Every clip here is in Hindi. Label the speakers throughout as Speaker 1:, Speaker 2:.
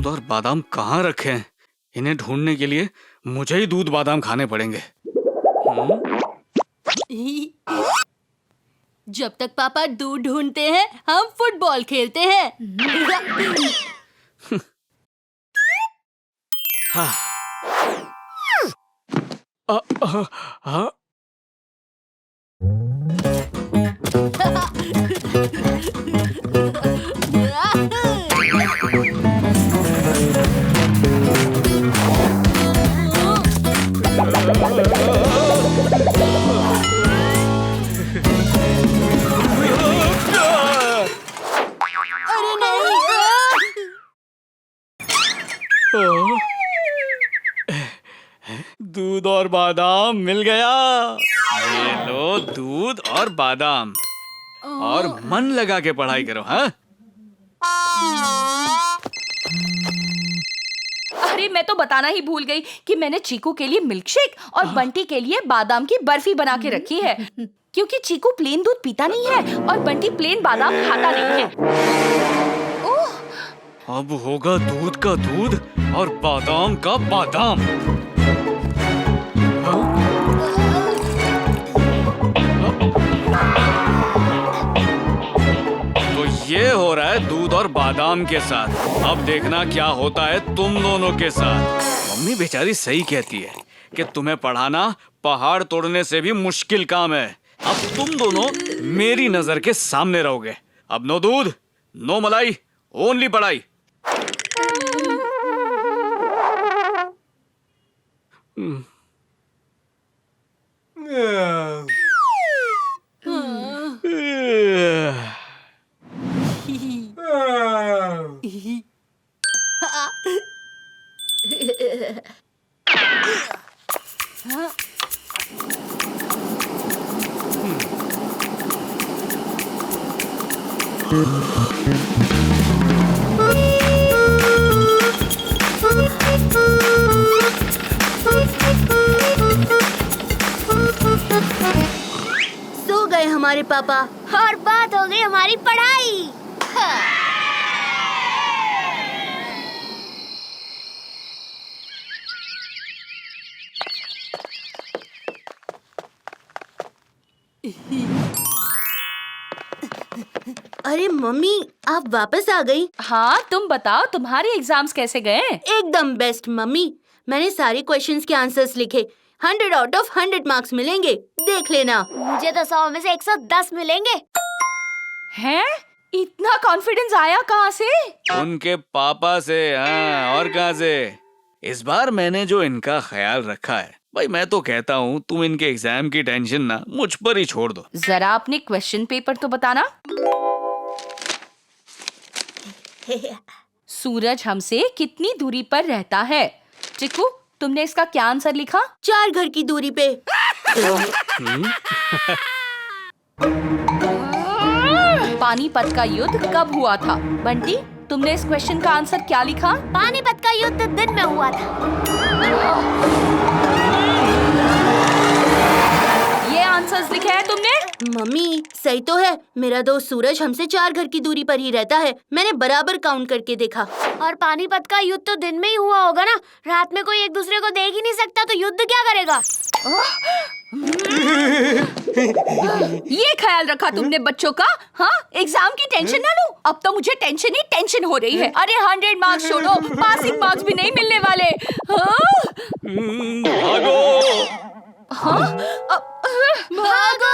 Speaker 1: दूध और बादाम कहाँ रखे हैं? इन्हें ढूंढने के लिए मुझे ही दूध बादाम खाने पड़ेंगे।
Speaker 2: जब तक पापा दूध ढूंढते हैं, हम फुटबॉल खेलते हैं।
Speaker 1: हाँ। हाँ।
Speaker 2: अरे नहीं।
Speaker 1: दूध और बादाम मिल गया। ये लो दूध और बादाम, और मन लगा के पढ़ाई करो। हाँ,
Speaker 3: अरे मैं तो बताना ही भूल गई कि मैंने चीकू के लिए मिल्कशेक और बंटी के लिए बादाम की बर्फी बना के रखी है, क्योंकि चीकू प्लेन दूध पीता नहीं है और बंटी प्लेन बादाम खाता नहीं है। ओह,
Speaker 1: अब होगा दूध का दूध और बादाम का बादाम। तो ये हो रहा है दूध और बादाम के साथ। अब देखना क्या होता है तुम दोनों के साथ। मम्मी बेचारी सही कहती है कि तुम्हें पढ़ाना पहाड़ तोड़ने से भी मुश्किल काम है। अब तुम दोनों मेरी नजर के सामने रहोगे। अब नो दूध, नो मलाई, ओनली पढ़ाई।
Speaker 2: सो गए हमारे पापा और बात हो गई हमारी पढ़ाई। अरे मम्मी, आप वापस आ गई?
Speaker 3: हाँ, तुम बताओ तुम्हारे एग्जाम्स कैसे गए?
Speaker 2: एकदम बेस्ट मम्मी। मैंने सारे क्वेश्चंस के आंसर्स लिखे। 100 आउट ऑफ 100 मार्क्स मिलेंगे, देख लेना।
Speaker 4: मुझे तो 100 में से 110 मिलेंगे।
Speaker 3: हैं? इतना कॉन्फिडेंस आया कहाँ से?
Speaker 1: उनके पापा से। हाँ, और कहाँ से? इस बार मैंने जो इनका ख्याल रखा है, भाई मैं तो कहता हूँ तुम इनके एग्जाम की टेंशन ना मुझ पर ही छोड़ दो।
Speaker 3: जरा अपने क्वेश्चन पेपर तो बताना। सूरज हमसे कितनी दूरी पर रहता है? चिकू, तुमने इसका क्या आंसर लिखा?
Speaker 2: 4 घर की दूरी पे।
Speaker 3: पानीपत का युद्ध कब हुआ था? बंटी, तुमने इस क्वेश्चन का आंसर क्या लिखा?
Speaker 4: पानीपत का युद्ध दिन में हुआ था।
Speaker 3: ये आंसर्स लिखे हैं तुमने?
Speaker 2: मम्मी सही तो है। मेरा दोस्त सूरज हमसे 4 घर की दूरी पर ही रहता है। मैंने बराबर काउंट करके देखा।
Speaker 4: और पानीपत का युद्ध तो दिन में ही हुआ होगा ना। रात में कोई एक दूसरे को देख ही नहीं सकता, तो युद्ध क्या करेगा?
Speaker 3: ये ख्याल रखा तुमने बच्चों का? हाँ, एग्जाम की टेंशन ना लूं। अब तो मुझे टेंशन ही टेंशन हो रही है। अरे 100 मार्क्स छोड़ो, पासिंग मार्क्स भी नहीं मिलने वाले। हाँ?
Speaker 1: भागो!
Speaker 3: हाँ?
Speaker 2: भागो!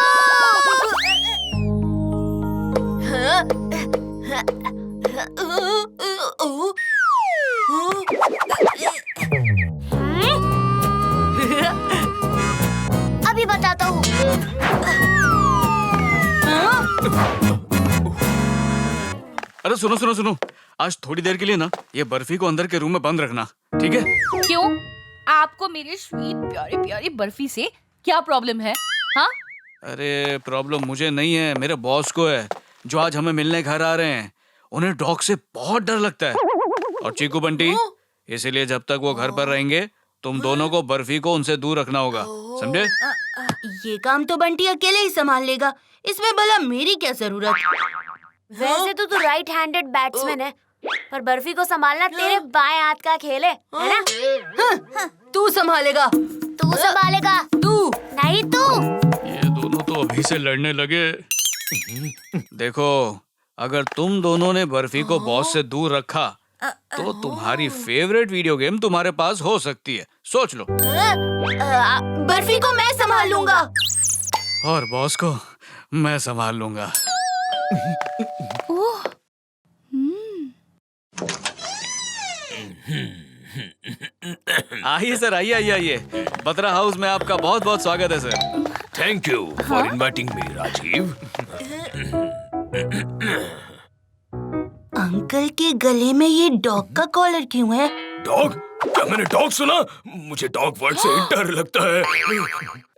Speaker 4: अभी बताता हूँ।
Speaker 1: अरे सुनो सुनो सुनो, आज थोड़ी देर के लिए ना ये बर्फी को अंदर के रूम में बंद रखना, ठीक है?
Speaker 3: क्यों? आपको मेरे स्वीट प्यारी प्यारी बर्फी से क्या प्रॉब्लम है? हाँ?
Speaker 1: अरे प्रॉब्लम मुझे नहीं है, मेरे बॉस को है, जो आज हमें मिलने घर आ रहे हैं। उन्हें डॉग से बहुत डर लगता है। और चीकू बंटी, इसीलिए जब तक वो घर पर रहेंगे तुम दोनों को बर्फी को उनसे दूर रखना होगा, समझे?
Speaker 2: ये काम तो बंटी अकेले ही संभाल लेगा। इसमें भला मेरी क्या जरूरत?
Speaker 4: वैसे तो तू राइट हैंडेड बैट्समैन है, पर बर्फी को संभालना तेरे बाएं हाथ का खेल है ना?
Speaker 2: तू संभालेगा।
Speaker 4: तू संभालेगा।
Speaker 2: तू
Speaker 4: नहीं तू।
Speaker 1: ये दोनों तो अभी से लड़ने लगे। देखो, अगर तुम दोनों ने बर्फी को बॉस से दूर रखा तो तुम्हारी फेवरेट वीडियो गेम तुम्हारे पास हो सकती है। सोच लो।
Speaker 2: बर्फी को मैं संभाल लूंगा।
Speaker 1: और बॉस को मैं संभाल लूंगा।
Speaker 3: ओह,
Speaker 1: आइए सर, आइए आइए आइए। बत्रा हाउस में आपका बहुत बहुत स्वागत है sir.
Speaker 5: Thank you for inviting me, Rajeev.
Speaker 2: Uncle के गले में ये डॉग का कॉलर क्यों है?
Speaker 5: डॉग? क्या मैंने डॉग सुना? मुझे डॉग वर्ड से ही डर लगता है।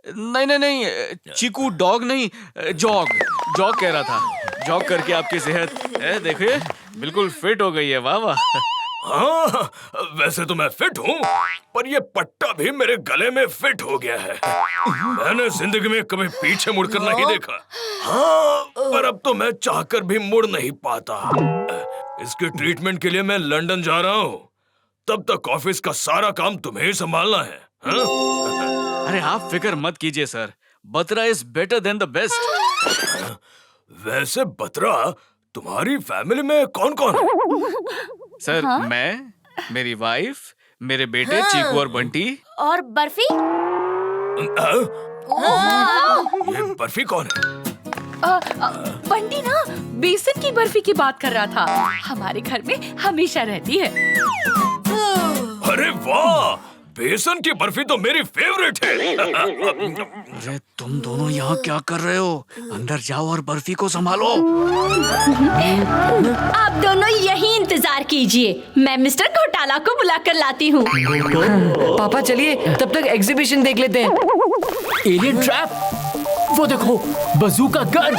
Speaker 1: नहीं नहीं नहीं, चीकू डॉग नहीं, जॉग जॉग कह रहा था। जॉग करके आपकी सेहत देखिए बिल्कुल फिट हो गई है। वाह वाह।
Speaker 5: हाँ, वैसे तो मैं फिट हूँ, पर ये पट्टा भी मेरे गले में फिट हो गया है। मैंने जिंदगी में कभी पीछे मुड़कर नहीं देखा। हाँ, पर अब तो मैं चाहकर भी मुड़ नहीं पाता। इसके ट्रीटमेंट के लिए मैं लंदन जा रहा हूँ। तब तक ऑफिस का सारा काम तुम्हें ही संभालना है। हाँ?
Speaker 1: अरे आप फिक्र मत कीजिए sir, Batra is better than the best.
Speaker 5: वैसे बत्रा, तुम्हारी फैमिली में कौन कौन है?
Speaker 1: सर मैं, मेरी वाइफ, मेरे बेटे चीकू और बंटी।
Speaker 4: और बर्फी?
Speaker 5: ये बर्फी कौन है?
Speaker 3: बंटी ना बेसन की बर्फी की बात कर रहा था। हमारे घर में हमेशा रहती है।
Speaker 5: अरे वाह, बेसन की बर्फी तो मेरी फेवरेट है।
Speaker 1: अरे तुम दोनों यहाँ क्या कर रहे हो? अंदर जाओ और बर्फी को संभालो।
Speaker 2: आप दोनों यही इंतजार कीजिए, मैं मिस्टर घोटाला को बुलाकर लाती हूँ।
Speaker 6: पापा चलिए तब तक एग्जीबिशन देख लेते हैं। एलियन ट्रैप, वो देखो, बजूका गन।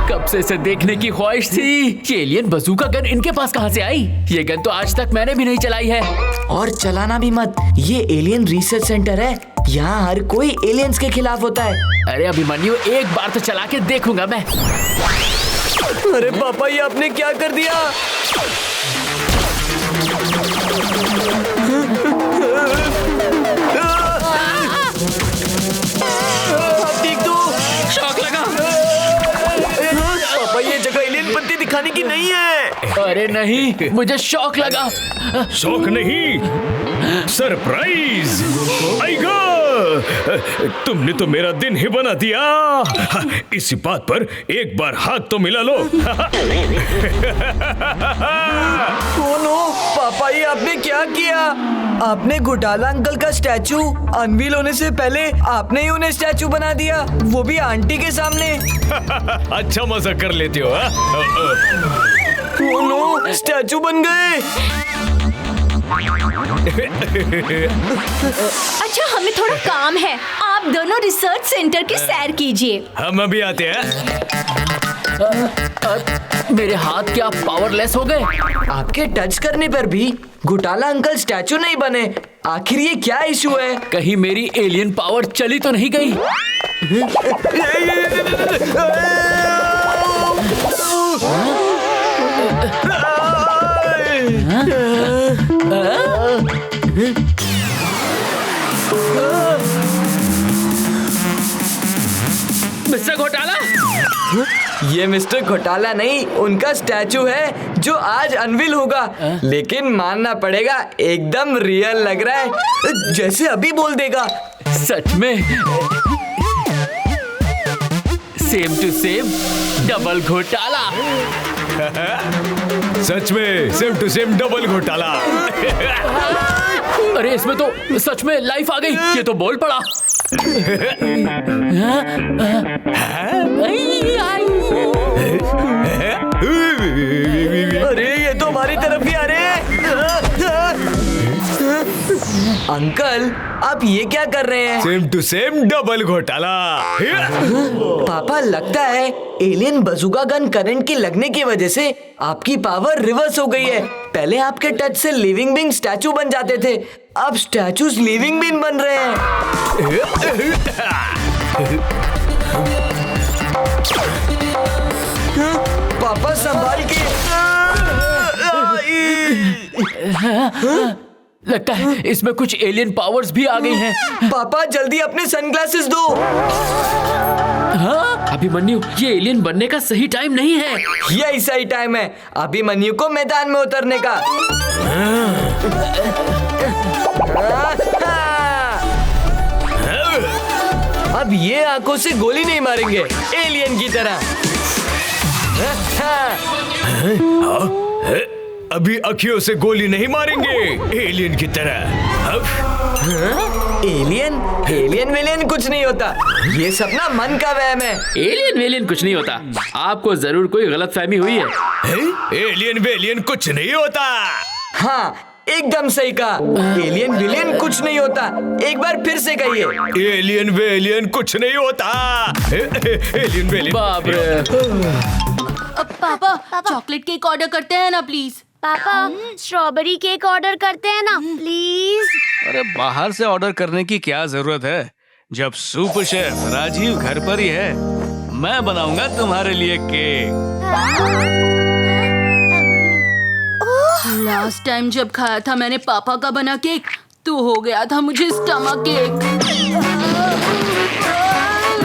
Speaker 6: कब से इसे देखने की ख्वाहिश थी। ये एलियन बजूका गन इनके पास कहाँ से आई? ये गन तो आज तक मैंने भी नहीं चलाई है। और चलाना भी मत, ये एलियन रिसर्च सेंटर है। यहाँ हर कोई एलियंस के खिलाफ होता है। अरे अभिमन्यु, एक बार तो चला के देखूंगा मैं। अरे पापा, ये आपने क्या कर दिया? ठीक तो शॉक लगा। पापा, ये जगह एलियन पत्ती दिखाने की नहीं है। अरे नहीं, मुझे शॉक लगा।
Speaker 5: शौक नहीं, सरप्राइज। आएगा, तुमने तो मेरा दिन ही बना दिया। इसी बात पर एक बार हाथ तो मिला लो।
Speaker 6: ओ नो, पापा ये आपने क्या किया? आपने घोटाला अंकल का स्टैचू अनवील होने से पहले आपने ही उन्हें स्टैचू बना दिया, वो भी आंटी के सामने।
Speaker 5: अच्छा मजा कर लेते हो।
Speaker 6: ओ नो, स्टैचू बन गए।
Speaker 2: अच्छा, हमें थोड़ा काम है, आप दोनों रिसर्च सेंटर की सैर कीजिए।
Speaker 5: हम अभी आते हैं।
Speaker 6: मेरे हाथ क्या पावरलेस हो गए? आपके टच करने पर भी घोटाला अंकल स्टैचू नहीं बने। आखिर ये क्या इशू है? कहीं मेरी एलियन पावर चली तो नहीं गई? मिस्टर घोटाला? ये मिस्टर घोटाला नहीं, उनका स्टैचू है जो आज अनवील होगा। लेकिन मानना पड़ेगा, एकदम रियल लग रहा है, जैसे अभी बोल देगा। सच में सेम टू सेम डबल घोटाला।
Speaker 5: सच में सेम टू सेम डबल घोटाला।
Speaker 6: अरे इसमें तो सच में लाइफ आ गई, ये तो बोल पड़ा। अरे ये तो हमारी तरफ ही आ रहे हैं। अंकल, आप ये क्या कर रहे हैं?
Speaker 5: सेम टू सेम डबल घोटाला।
Speaker 6: पापा, लगता है एलियन बजूका गन करंट की लगने की वजह से आपकी पावर रिवर्स हो गई है। पहले आपके टच से लिविंग बीइंग स्टैचू बन जाते थे, अब स्टैचूज लिविंग बीइंग बन रहे हैं। पापा संभाल के। लगता है इसमें कुछ एलियन पावर्स भी आ गई हैं।
Speaker 7: पापा जल्दी अपने सनग्लासेस दो।
Speaker 6: हाँ? अभिमन्यु, ये एलियन बनने का सही टाइम नहीं है।
Speaker 7: यही सही टाइम है अभिमन्यु को मैदान में उतरने का। अब ये आंखों से गोली नहीं मारेंगे एलियन की तरह।
Speaker 5: अभी अखियों से गोली नहीं मारेंगे एलियन की तरह।
Speaker 7: एलियन एलियन वेलियन कुछ नहीं होता, ये सब ना मन का वहम है।
Speaker 6: एलियन वेलियन कुछ नहीं होता, आपको जरूर कोई गलतफहमी हुई है।
Speaker 5: एलियन वेलियन कुछ नहीं होता।
Speaker 7: हाँ एकदम सही कहा, एलियन विलियन कुछ नहीं होता। एक बार फिर से कहिए।
Speaker 5: एलियन वेलियन कुछ नहीं होता। एलियन वेलियन।
Speaker 6: बाप रे।
Speaker 2: पापा चॉकलेट केक ऑर्डर करते हैं ना प्लीज।
Speaker 4: पापा स्ट्रॉबेरी केक ऑर्डर करते हैं ना प्लीज।
Speaker 1: अरे बाहर से ऑर्डर करने की क्या जरूरत है जब सुपर शेफ राजीव घर पर ही है। मैं बनाऊंगा तुम्हारे लिए केक।
Speaker 2: लास्ट टाइम जब खाया था मैंने पापा का बना केक तो हो गया था मुझे स्टमक केक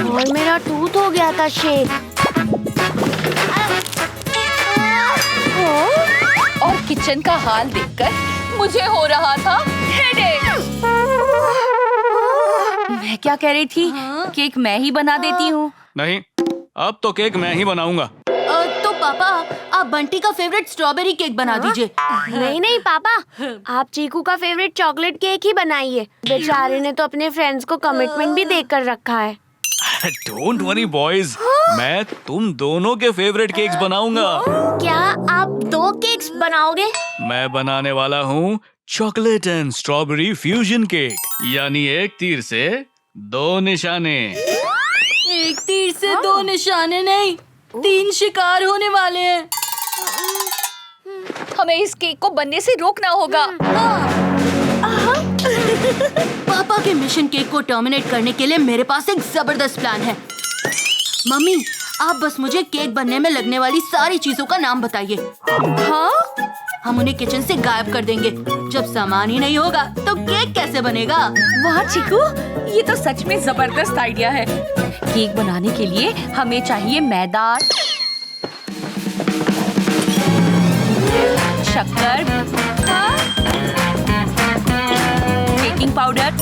Speaker 4: और मेरा टूथ हो गया था शेक।
Speaker 3: और किचन का हाल देखकर मुझे हो रहा था हेडेक। मैं क्या कह रही थी? केक मैं ही बना देती हूँ।
Speaker 1: नहीं, अब तो केक मैं ही बनाऊंगा।
Speaker 2: तो पापा आप बंटी का फेवरेट स्ट्रॉबेरी केक बना दीजिए।
Speaker 4: नहीं नहीं पापा, आप चीकू का फेवरेट चॉकलेट केक ही बनाइए। बेचारे ने तो अपने फ्रेंड्स को कमिटमेंट भी देकर रखा है।
Speaker 1: डोंट वरी बॉयज, मैं तुम दोनों के फेवरेट केक्स बनाऊंगा।
Speaker 4: क्या आप 2 केक्स बनाओगे?
Speaker 1: मैं बनाने वाला हूँ chocolate and strawberry fusion cake, यानी एक तीर से 2 निशाने।
Speaker 2: एक तीर से 2 निशाने नहीं, 3 शिकार होने वाले हैं।
Speaker 3: हमें इस केक को बनने से रोकना होगा।
Speaker 2: पापा के मिशन केक को टर्मिनेट करने के लिए मेरे पास एक जबरदस्त प्लान है। मम्मी आप बस मुझे केक बनने में लगने वाली सारी चीजों का नाम बताइए। हाँ? हम उन्हें किचन से गायब कर देंगे। जब सामान ही नहीं होगा तो केक कैसे बनेगा?
Speaker 3: वाह चीकू, ये तो सच में जबरदस्त आइडिया है। केक बनाने के लिए हमें चाहिए मैदा, शक्कर, बेकिंग पाउडर,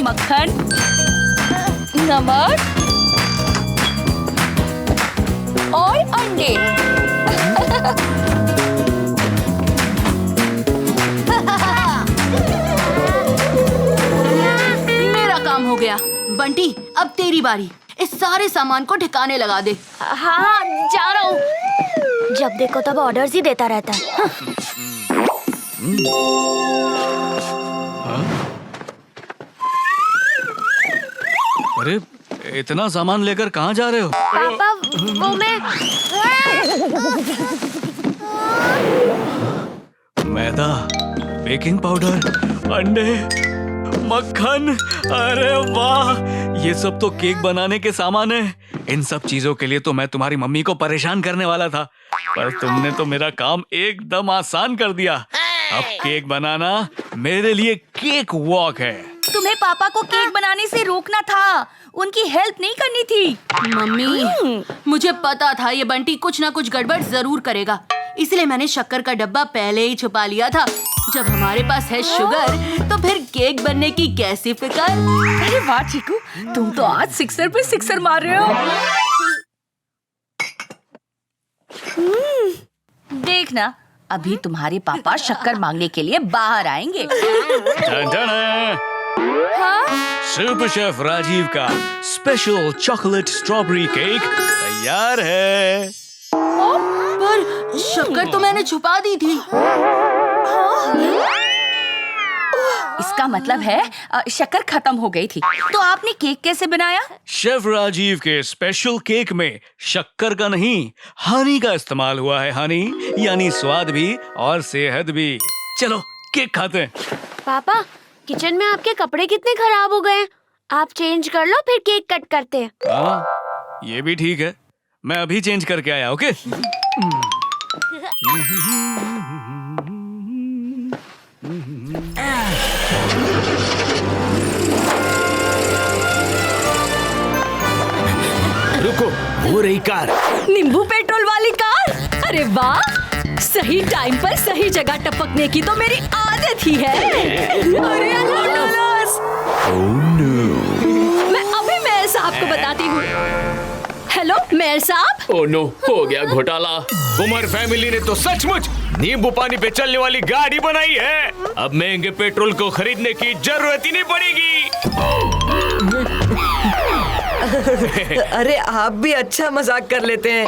Speaker 3: मक्खन, नमक और अंडे।
Speaker 2: मेरा काम हो गया। बंटी अब तेरी बारी। इस सारे सामान को ठिकाने लगा दे।
Speaker 4: हाँ जा रहा हूँ। जब देखो तब ऑर्डर्स ही देता रहता है।
Speaker 1: अरे इतना सामान लेकर कहाँ जा रहे हो?
Speaker 4: पापा वो मैं
Speaker 1: मैदा, बेकिंग पाउडर, अंडे, मक्खन, अरे वाह, ये सब तो केक बनाने के सामान है। इन सब चीजों के लिए तो मैं तुम्हारी मम्मी को परेशान करने वाला था, पर तुमने तो मेरा काम एकदम आसान कर दिया। अब केक बनाना मेरे लिए केक वॉक है।
Speaker 3: तुम्हें पापा को केक बनाने से रोकना था, उनकी हेल्प नहीं करनी थी।
Speaker 2: मम्मी मुझे पता था ये बंटी कुछ ना कुछ गड़बड़ जरूर करेगा, इसलिए मैंने शक्कर का डब्बा पहले ही छुपा लिया था। जब हमारे पास है शुगर तो फिर केक बनने की कैसी फिक्र।
Speaker 3: अरे वाह चीकू, तुम तो आज सिक्सर पे सिक्सर मार रहे हो। देखना, अभी तुम्हारे पापा शक्कर मांगने के लिए बाहर आएंगे।
Speaker 1: सुपर शेफ राजीव का स्पेशल चॉकलेट स्ट्रॉबेरी केक तैयार है।
Speaker 2: पर शक्कर तो मैंने छुपा दी थी।
Speaker 3: इसका मतलब है शक्कर खत्म हो गई थी। तो आपने केक कैसे बनाया?
Speaker 1: शेफ राजीव के स्पेशल केक में शक्कर का नहीं, हनी का इस्तेमाल हुआ है। हनी यानी स्वाद भी और सेहत भी। चलो केक खाते हैं।
Speaker 4: पापा किचन में आपके कपड़े कितने खराब हो गए हैं। आप चेंज कर लो फिर केक कट करते हैं।
Speaker 1: हाँ, ये भी ठीक है। मैं अभी चेंज करके आया। ओके।
Speaker 5: रुको, वो रही कार।
Speaker 3: नींबू पेट्रोल वाली कार। अरे वाह, सही टाइम पर सही जगह टपकने की तो मेरी आदत ही है। अरे $100। मैं अभी मेयर साहब को बताती हूँ। हेलो मेयर साहब।
Speaker 6: ओह नो, हो गया घोटाला।
Speaker 5: कुमार फैमिली ने तो सचमुच नींबू पानी पे चलने वाली गाड़ी बनाई है। अब महंगे पेट्रोल को खरीदने की जरूरत ही नहीं पड़ेगी।
Speaker 7: अरे आप भी अच्छा मजाक कर लेते हैं।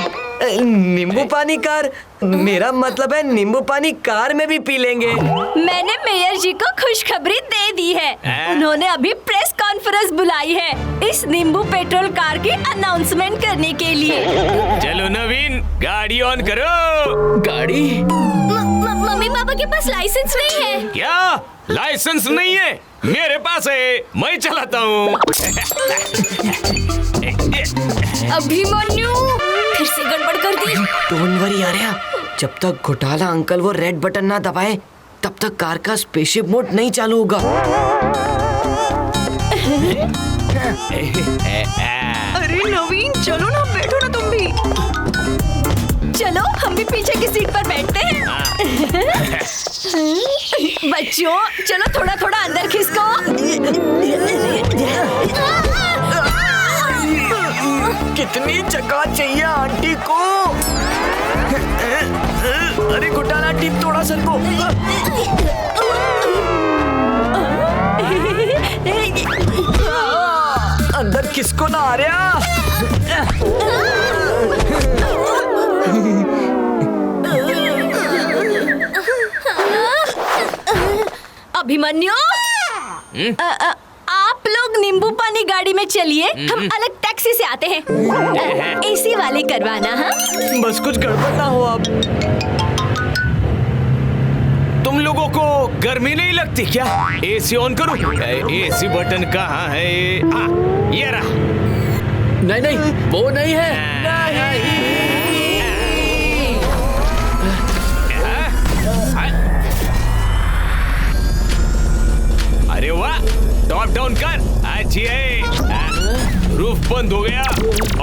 Speaker 7: नींबू पानी कार, मेरा मतलब है नींबू पानी कार में भी पी लेंगे।
Speaker 3: मैंने मेयर जी को खुशखबरी दे दी है। उन्होंने अभी प्रेस कॉन्फ्रेंस बुलाई है इस नींबू पेट्रोल कार की अनाउंसमेंट करने के लिए।
Speaker 5: चलो नवीन, गाड़ी ऑन करो।
Speaker 6: गाड़ी?
Speaker 4: मम्मी पापा के पास लाइसेंस नहीं है।
Speaker 5: क्या लाइसेंस नहीं है? मेरे पास है, मैं चलाता हूँ।
Speaker 4: अभिमन्यु, फिर से गड़बड़ कर दी।
Speaker 7: डोंट वरी आर्या, जब तक घोटाला अंकल वो रेड बटन ना दबाए तब तक कार का स्पेसशिप मोड नहीं चालू होगा।
Speaker 2: अरे नवीन, चलो ना, बैठो ना तुम भी।
Speaker 3: चलो हम भी पीछे की सीट पर बैठते हैं। बच्चों, चलो थोड़ा थोड़ा अंदर खिसको।
Speaker 7: कितनी जगह चाहिए आंटी को? अरे घोटाला टिप थोड़ा सर को। अंदर किसको ना आ रहा?
Speaker 3: अभिमन्यु, आप लोग नींबू पानी गाड़ी में चलिए, हम अलग टैक्सी से आते हैं। एसी वाली करवाना। हाँ,
Speaker 7: बस कुछ गड़बड़ ना हो। अब
Speaker 5: तुम लोगों को गर्मी नहीं लगती क्या? एसी ऑन करो। एसी बटन कहाँ है? ये रहा।
Speaker 6: नहीं नहीं, वो नहीं है।
Speaker 5: अरे वाह, टॉप डाउन कर। अच्छी है। रूफ बंद हो गया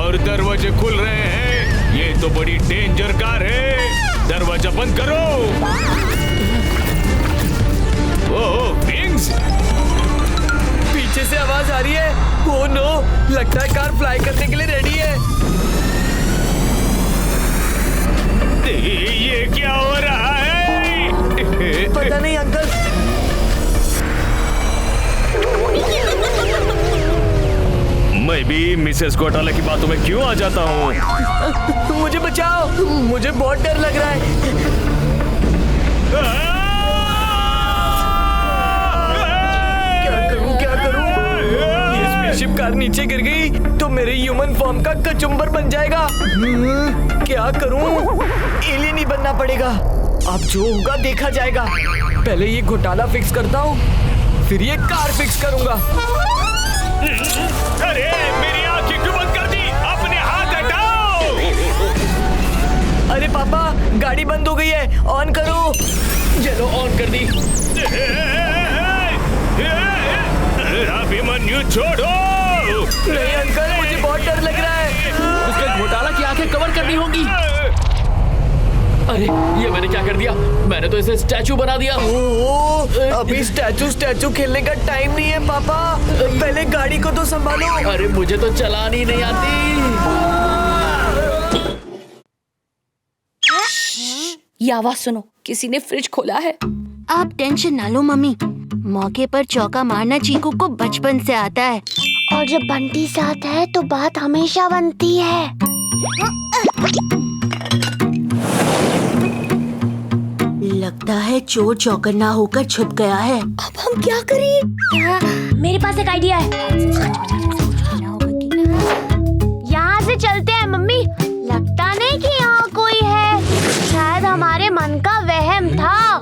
Speaker 5: और दरवाजे खुल रहे हैं। ये तो बड़ी डेंजर कार है। दरवाजा बंद करो। ओह, विंग्स।
Speaker 7: पीछे से आवाज आ रही है। ओह नो, लगता है कार फ्लाई करने के लिए रेडी है।
Speaker 5: ये क्या हो रहा है?
Speaker 7: पता नहीं अंकल।
Speaker 5: मैं भी मिसेस घोटाला की बातों में क्यों आ जाता हूँ?
Speaker 7: मुझे बचाओ, मुझे बहुत डर लग रहा है। क्या करूं? ये स्पेसशिप कार नीचे गिर गई तो मेरे ह्यूमन फॉर्म का कचुम्बर बन जाएगा। क्या करूं? एलियन ही बनना पड़ेगा। अब जो होगा देखा जाएगा। पहले ये घोटाला फिक्स करता हूँ, फिर ये कार फिक्स करूंगा।
Speaker 5: अरे मेरी आंखें क्यों बंद कर दी? अपने हाथ हटाओ।
Speaker 7: अरे पापा, गाड़ी बंद हो गई है, ऑन करो।
Speaker 6: चलो ऑन कर दी।
Speaker 5: अभिमन्यु छोड़ो।
Speaker 7: नहीं अंकल, मुझे बहुत डर लग रहा है।
Speaker 6: उसके घोटाला की आंखें कवर करनी होगी। अरे ये मैंने क्या कर दिया? मैंने तो इसे स्टैचू बना दिया।
Speaker 7: ओह, अभी स्टैचू खेलने का टाइम नहीं है पापा। पहले गाड़ी को तो संभालो।
Speaker 6: अरे मुझे तो चलानी नहीं आती।
Speaker 3: ये आवाज सुनो, किसी ने फ्रिज खोला है।
Speaker 2: आप टेंशन ना लो मम्मी, मौके पर चौका मारना चीकू को बचपन से आता है।
Speaker 4: और जब बंटी साथ है तो बात हमेशा बनती है।
Speaker 2: लगता है चोर चौकन्ना होकर छुप गया है।
Speaker 3: अब हम क्या करें?
Speaker 4: मेरे पास एक आइडिया है। यहाँ से चलते हैं मम्मी। लगता नहीं कि यहाँ कोई है, शायद हमारे मन का वहम था।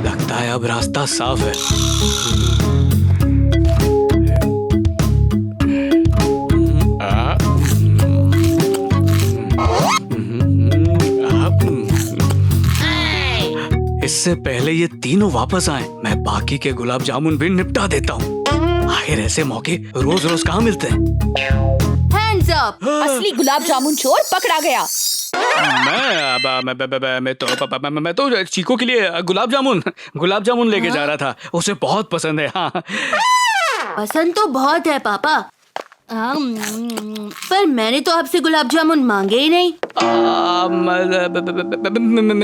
Speaker 1: लगता है अब रास्ता साफ है। इससे पहले ये तीनों वापस आए, मैं बाकी के गुलाब जामुन भी निपटा देता हूँ। आखिर ऐसे मौके रोज रोज कहाँ मिलते हैं।
Speaker 2: Hands up.
Speaker 3: असली गुलाब जामुन चोर पकड़ा गया।
Speaker 1: मैं तो चीकू के लिए गुलाब जामुन लेके जा रहा था, उसे बहुत पसंद है। हाँ।
Speaker 2: पसंद तो बहुत है पापा, पर मैंने तो आपसे गुलाब जामुन मांगे ही नहीं।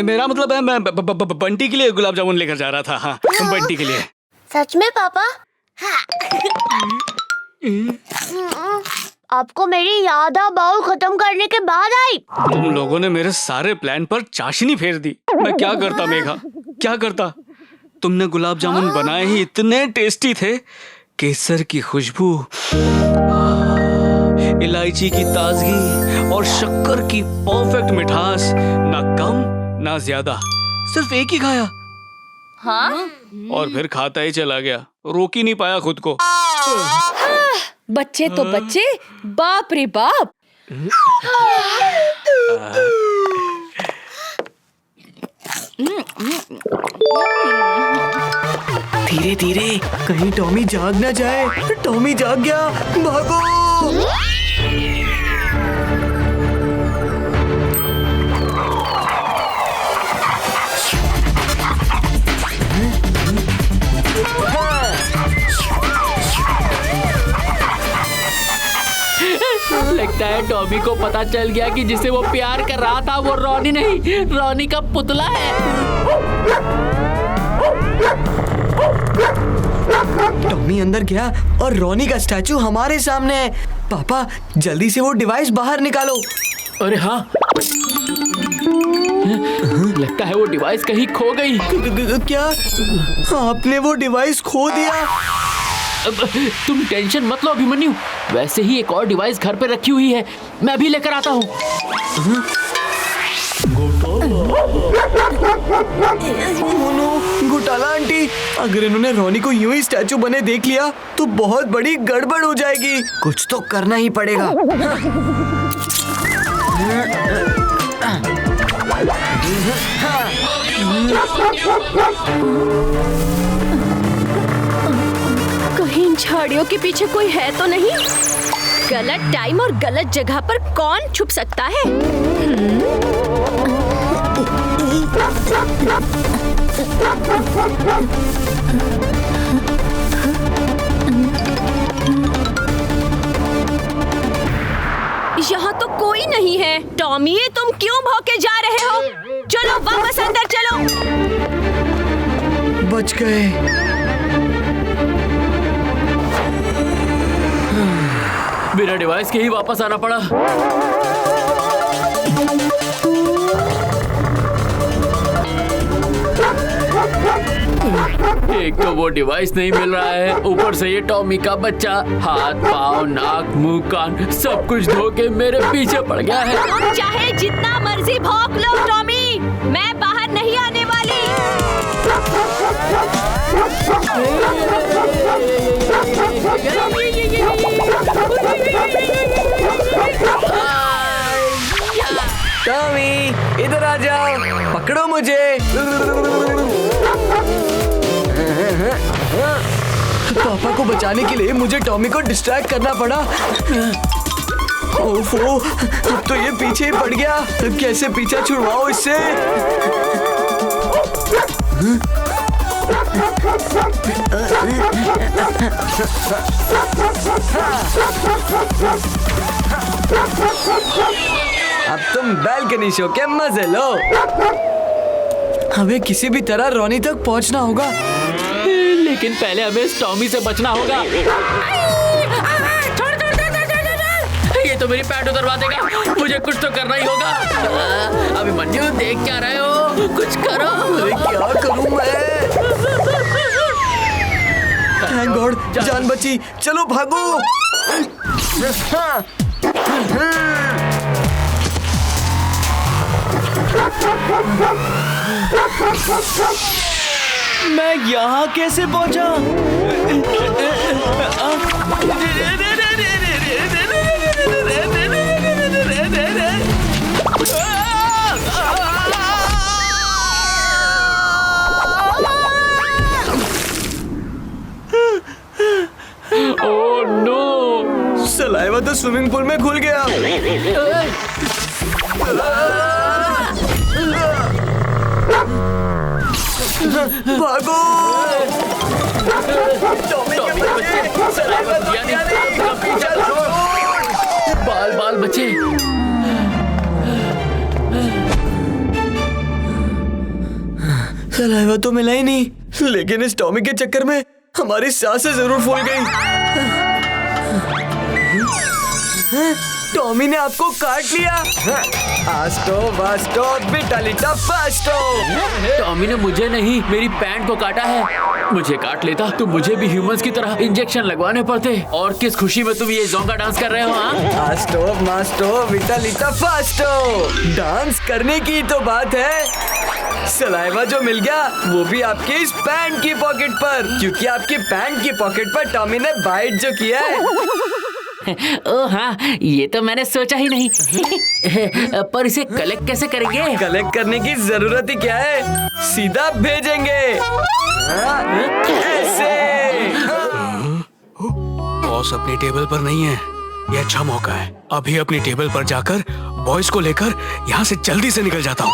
Speaker 1: मेरा मतलब है मैं बंटी के लिए गुलाब जामुन लेकर जा रहा था। हाँ, बंटी के लिए।
Speaker 4: सच में पापा? आपको मेरी याद बाउल खत्म करने के बाद आई।
Speaker 1: तुम लोगों ने मेरे सारे प्लान पर चाशनी फेर दी। मैं क्या करता मेघा, क्या करता। तुमने गुलाब जामुन बनाए ही इतने टेस्टी थे, केसर की खुशबू, इलायची की ताजगी और शक्कर की परफेक्ट मिठास, ना कम ना ज्यादा, सिर्फ एक ही खाया।
Speaker 3: हाँ?
Speaker 1: और फिर खाता ही चला गया, रोक ही नहीं पाया खुद को।
Speaker 3: बच्चे तो बच्चे, बाप रे बाप।
Speaker 7: धीरे धीरे, कहीं टॉमी जाग ना जाए। टॉमी जाग गया, भागो।
Speaker 6: लगता है टॉमी को पता चल गया कि जिसे वो प्यार कर रहा था वो रॉनी नहीं, रॉनी का पुतला है।
Speaker 7: टॉमी अंदर गया और रॉनी का स्टैचू हमारे सामने है। पापा जल्दी से वो डिवाइस बाहर निकालो।
Speaker 6: अरे हाँ, लगता है वो डिवाइस कहीं खो गई।
Speaker 7: क्या आपने वो डिवाइस खो दिया?
Speaker 6: तुम टेंशन मत लो अभिमन्यु, वैसे ही एक और डिवाइस घर पे रखी हुई है, मैं भी लेकर आता हूँ।
Speaker 7: घोटाला आंटी, अगर इन्होंने रॉनी को यूं ही स्टैचू बने देख लिया तो बहुत बड़ी गड़बड़ हो जाएगी। कुछ तो करना ही पड़ेगा।
Speaker 4: कहीं इन झाड़ियों के पीछे कोई है तो नहीं? गलत टाइम और गलत जगह पर कौन छुप सकता है? यहाँ तो कोई नहीं है। टॉमी, तुम क्यों भौंके जा रहे हो? चलो वापस अंदर चलो।
Speaker 7: बच गए।
Speaker 6: बिना डिवाइस के ही वापस आना पड़ा। एक तो वो डिवाइस नहीं मिल रहा है, ऊपर से ये टॉमी का बच्चा हाथ पाँव नाक मुंह कान सब कुछ धो के मेरे पीछे पड़ गया है।
Speaker 4: तुम चाहे जितना मर्जी भौंक लो टॉमी, मैं बाहर नहीं आने वाली।
Speaker 7: टॉमी इधर आ जाओ, पकड़ो मुझे। पापा को बचाने के लिए मुझे टॉमी को डिस्ट्रैक्ट करना पड़ा। ओफो, अब तो ये पीछे ही पड़ गया। कैसे पीछा छुड़वाओ इससे? अब तुम बैल्कनी शो के मजे लो। हमें किसी भी तरह रॉनी तक पहुंचना होगा,
Speaker 6: लेकिन पहले हमें इस टॉमी से बचना होगा। ये तो मेरी पैंट उतरवा देगा, मुझे कुछ तो करना ही होगा। अभिमन्यु देख क्या रहे हो, कुछ करो।
Speaker 7: अरे क्या करूं मैं? थैंक गॉड, जान बची। चलो भागो। मैं यहाँ कैसे पहुँचा? सलाइवा तो स्विमिंग पूल में घुल गया। भागो! टॉमी के बच्चे! सलाइवा तो दिया नहीं। चलो!
Speaker 6: बाल बाल बचे।
Speaker 7: सलाइवा तो मिला ही नहीं, लेकिन इस टॉमी के चक्कर में हमारी सांसें जरूर फूल गई। टॉमी ने आपको काट लिया। आस्टो वास्टो बिटालिटा फास्टो।
Speaker 6: टॉमी ने मुझे नहीं, मेरी पैंट को काटा है। मुझे काट लेता तो मुझे भी ह्यूमंस की तरह इंजेक्शन लगवाने पड़ते। और किस खुशी में तुम ये जोंगा डांस कर रहे हो? हाँ,
Speaker 7: आस्टो मास्टो बिटालिटा फास्टो। डांस करने की तो बात है। सलाइवा जो मिल गया वो भी आपके इस पैंट की पॉकेट पर, क्योंकि आपकी पैंट की पॉकेट पर टॉमी ने बाइट जो किया है।
Speaker 6: ओ हाँ, ये तो मैंने सोचा ही नहीं। पर इसे कलेक्ट कैसे करेंगे?
Speaker 7: कलेक्ट करने की जरूरत ही क्या है, सीधा भेजेंगे। ऐसे।
Speaker 1: बॉस अपनी टेबल पर नहीं है, ये अच्छा मौका है। अभी अपनी टेबल पर जाकर बॉयज को लेकर यहाँ से जल्दी से निकल जाता हूँ।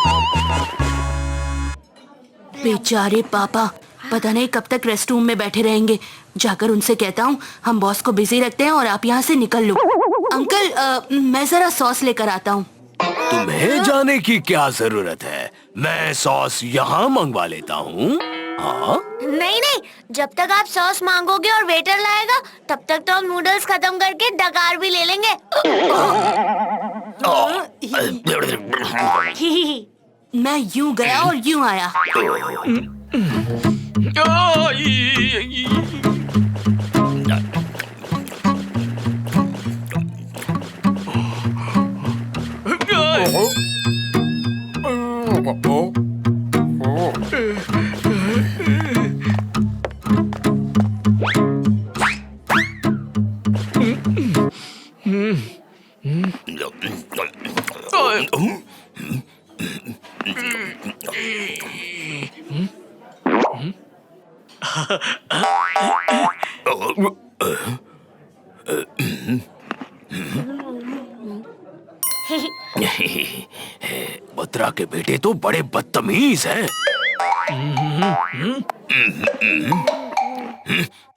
Speaker 2: बेचारे पापा, पता नहीं कब तक रेस्ट रूम में बैठे रहेंगे। जाकर उनसे कहता हूँ हम बॉस को बिजी रखते हैं और आप यहाँ से निकल लो। अंकल, मैं जरा सॉस लेकर आता हूँ।
Speaker 5: तुम्हें जाने की क्या जरूरत है, मैं सॉस यहाँ मंगवा लेता हूँ। हाँ?
Speaker 4: नहीं नहीं, जब तक आप सॉस मांगोगे और वेटर लाएगा तब तक तो हम नूडल्स खत्म करके डकार भी ले लेंगे।
Speaker 2: मैं यूं गया और यूं आया।
Speaker 5: बत्रा के बेटे तो बड़े बदतमीज हैं।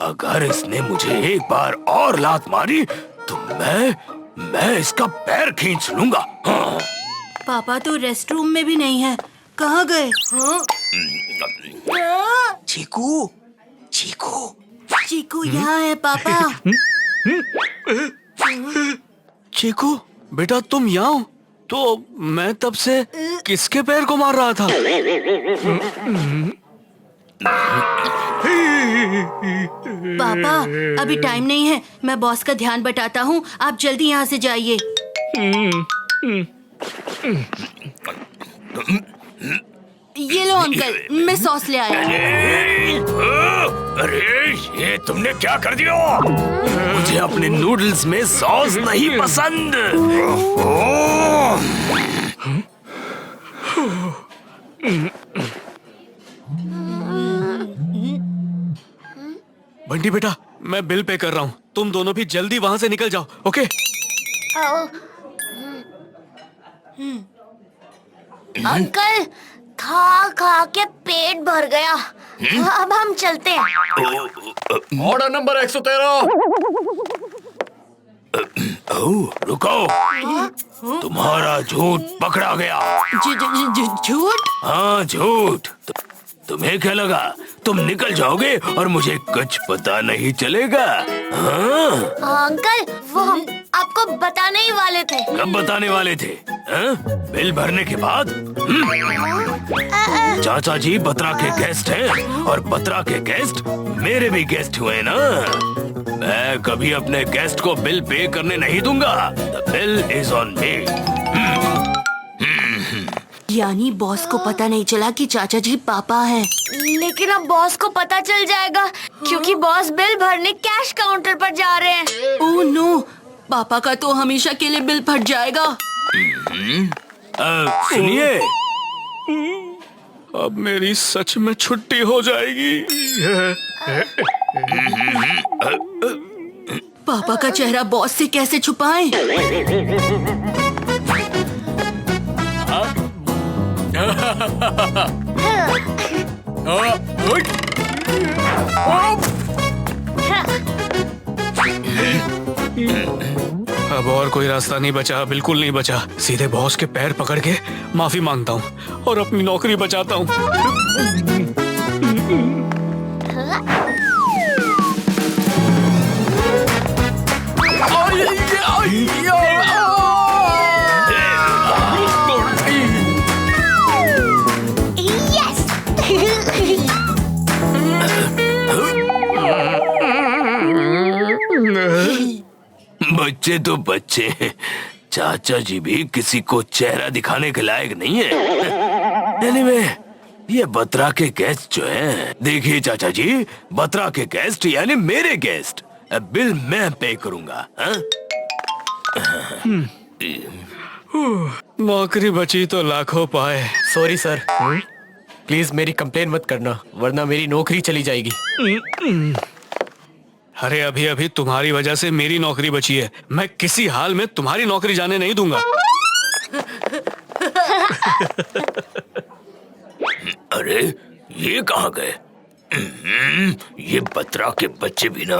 Speaker 5: अगर इसने मुझे एक बार और लात मारी तो मैं इसका पैर खींच लूंगा। हाँ।
Speaker 2: पापा तो रेस्ट रूम में भी नहीं है, कहाँ गए?
Speaker 5: चीकू, चीकू,
Speaker 2: चीकू यहाँ है पापा।
Speaker 1: चीकू बेटा, तुम यहाँ हो? तो मैं तब से किसके पैर को मार रहा था?
Speaker 2: पापा, अभी टाइम नहीं है, मैं बॉस का ध्यान बटाता हूँ, आप जल्दी यहाँ से जाइए। ये लो अंकल, मैं सॉस ले आया।
Speaker 5: अरे ये तुमने क्या कर दिया? मुझे अपने नूडल्स में सॉस नहीं पसंद।
Speaker 1: बंटी बेटा, मैं बिल पे कर रहा हूँ, तुम दोनों भी जल्दी वहाँ से निकल जाओ, ओके?
Speaker 4: अंकल, खा खा के पेट भर गया। अब हम चलते हैं।
Speaker 7: Order number 113।
Speaker 5: रुको, तुम्हारा झूठ पकड़ा गया।
Speaker 2: झूठ?
Speaker 5: हाँ, झूठ। तुम्हें क्या लगा तुम निकल जाओगे और मुझे कुछ पता नहीं चलेगा? हाँ?
Speaker 4: अंकल, वो हम आपको बताने ही वाले थे।
Speaker 5: कब बताने वाले थे? हाँ? बिल भरने के बाद? चाचा जी बत्रा के गेस्ट हैं और बत्रा के गेस्ट मेरे भी गेस्ट हुए ना। मैं कभी अपने गेस्ट को बिल पे करने नहीं दूंगा। The bill is on me।
Speaker 2: यानी बॉस को पता नहीं चला कि चाचा जी पापा हैं।
Speaker 4: लेकिन अब बॉस को पता चल जाएगा, क्योंकि बॉस बिल भरने कैश काउंटर पर जा रहे हैं।
Speaker 2: ओह नो, पापा का तो हमेशा के लिए बिल फट जाएगा।
Speaker 5: सुनिए,
Speaker 1: अब मेरी सच में छुट्टी हो जाएगी।
Speaker 2: पापा का चेहरा बॉस से कैसे छुपाएं?
Speaker 1: अब और कोई रास्ता नहीं बचा, बिल्कुल नहीं बचा। सीधे बॉस के पैर पकड़ के माफी मांगता हूँ और अपनी नौकरी बचाता हूँ।
Speaker 5: बच्चे तो बच्चे हैं, चाचा जी भी किसी को चेहरा दिखाने के लायक नहीं है। एनीवे, ये बत्रा के गेस्ट जो हैं, देखिए चाचा जी, बत्रा के गेस्ट यानी मेरे गेस्ट, बिल मैं पे करूंगा।
Speaker 1: नौकरी बची तो लाखों पाए।
Speaker 7: सॉरी सर, प्लीज मेरी कंप्लेन मत करना, वरना मेरी नौकरी चली जाएगी।
Speaker 1: अरे अभी अभी तुम्हारी वजह से मेरी नौकरी बची है। मैं किसी हाल में तुम्हारी नौकरी जाने नहीं दूंगा।
Speaker 5: अरे ये कहाँ गए? ये बत्रा के बच्चे भी ना।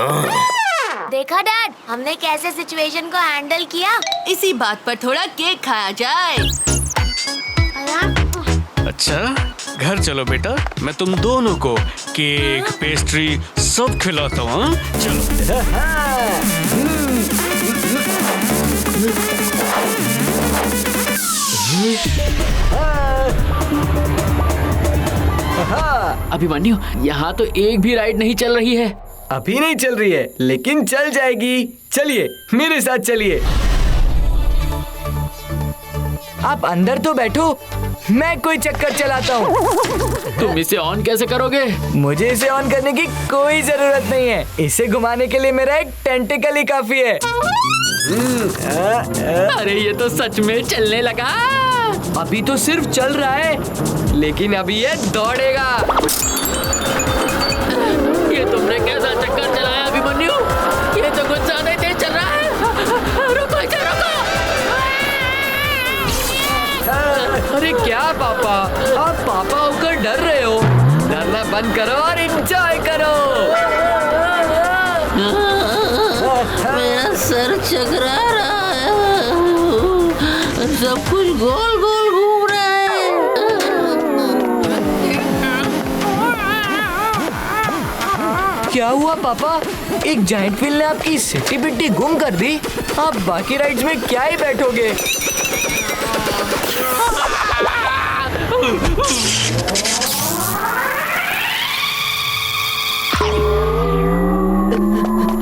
Speaker 4: देखा डैड, हमने कैसे सिचुएशन को हैंडल किया।
Speaker 2: इसी बात पर थोड़ा केक खाया जाए।
Speaker 1: अच्छा, घर चलो बेटा, मैं तुम दोनों को केक, पेस्ट्री सब खिलाता हूँ। हाँ? चलो।
Speaker 6: अभिमन्यु, यहाँ तो एक भी राइड नहीं चल रही है।
Speaker 7: अभी नहीं चल रही है, लेकिन चल जाएगी। चलिए मेरे साथ चलिए। आप अंदर तो बैठो, मैं कोई चक्कर चलाता हूँ।
Speaker 6: तुम इसे ऑन कैसे करोगे?
Speaker 7: मुझे इसे ऑन करने की कोई जरूरत नहीं है। इसे घुमाने के लिए मेरा एक टेंटिकल ही काफी है।
Speaker 6: अरे ये तो सच में चलने लगा।
Speaker 7: अभी तो सिर्फ चल रहा है, लेकिन अभी ये दौड़ेगा।
Speaker 6: ये तुमने कैसा चक्कर चलाया अभिमन्यु? ये तो कुछ ज्यादा ही तेज चल रहा है। रुको इसे, रुको।
Speaker 7: अरे क्या पापा, आप पापा होकर डर रहे हो? डरना बंद करो और एंजॉय करो।
Speaker 2: मेरा सर चकरा रहा है, सब कुछ गोल गोल घूम रहा है।
Speaker 7: क्या हुआ पापा? एक जायंट व्हील ने आपकी सिटी बिट्टी गुम कर दी। आप बाकी राइड्स में क्या ही बैठोगे?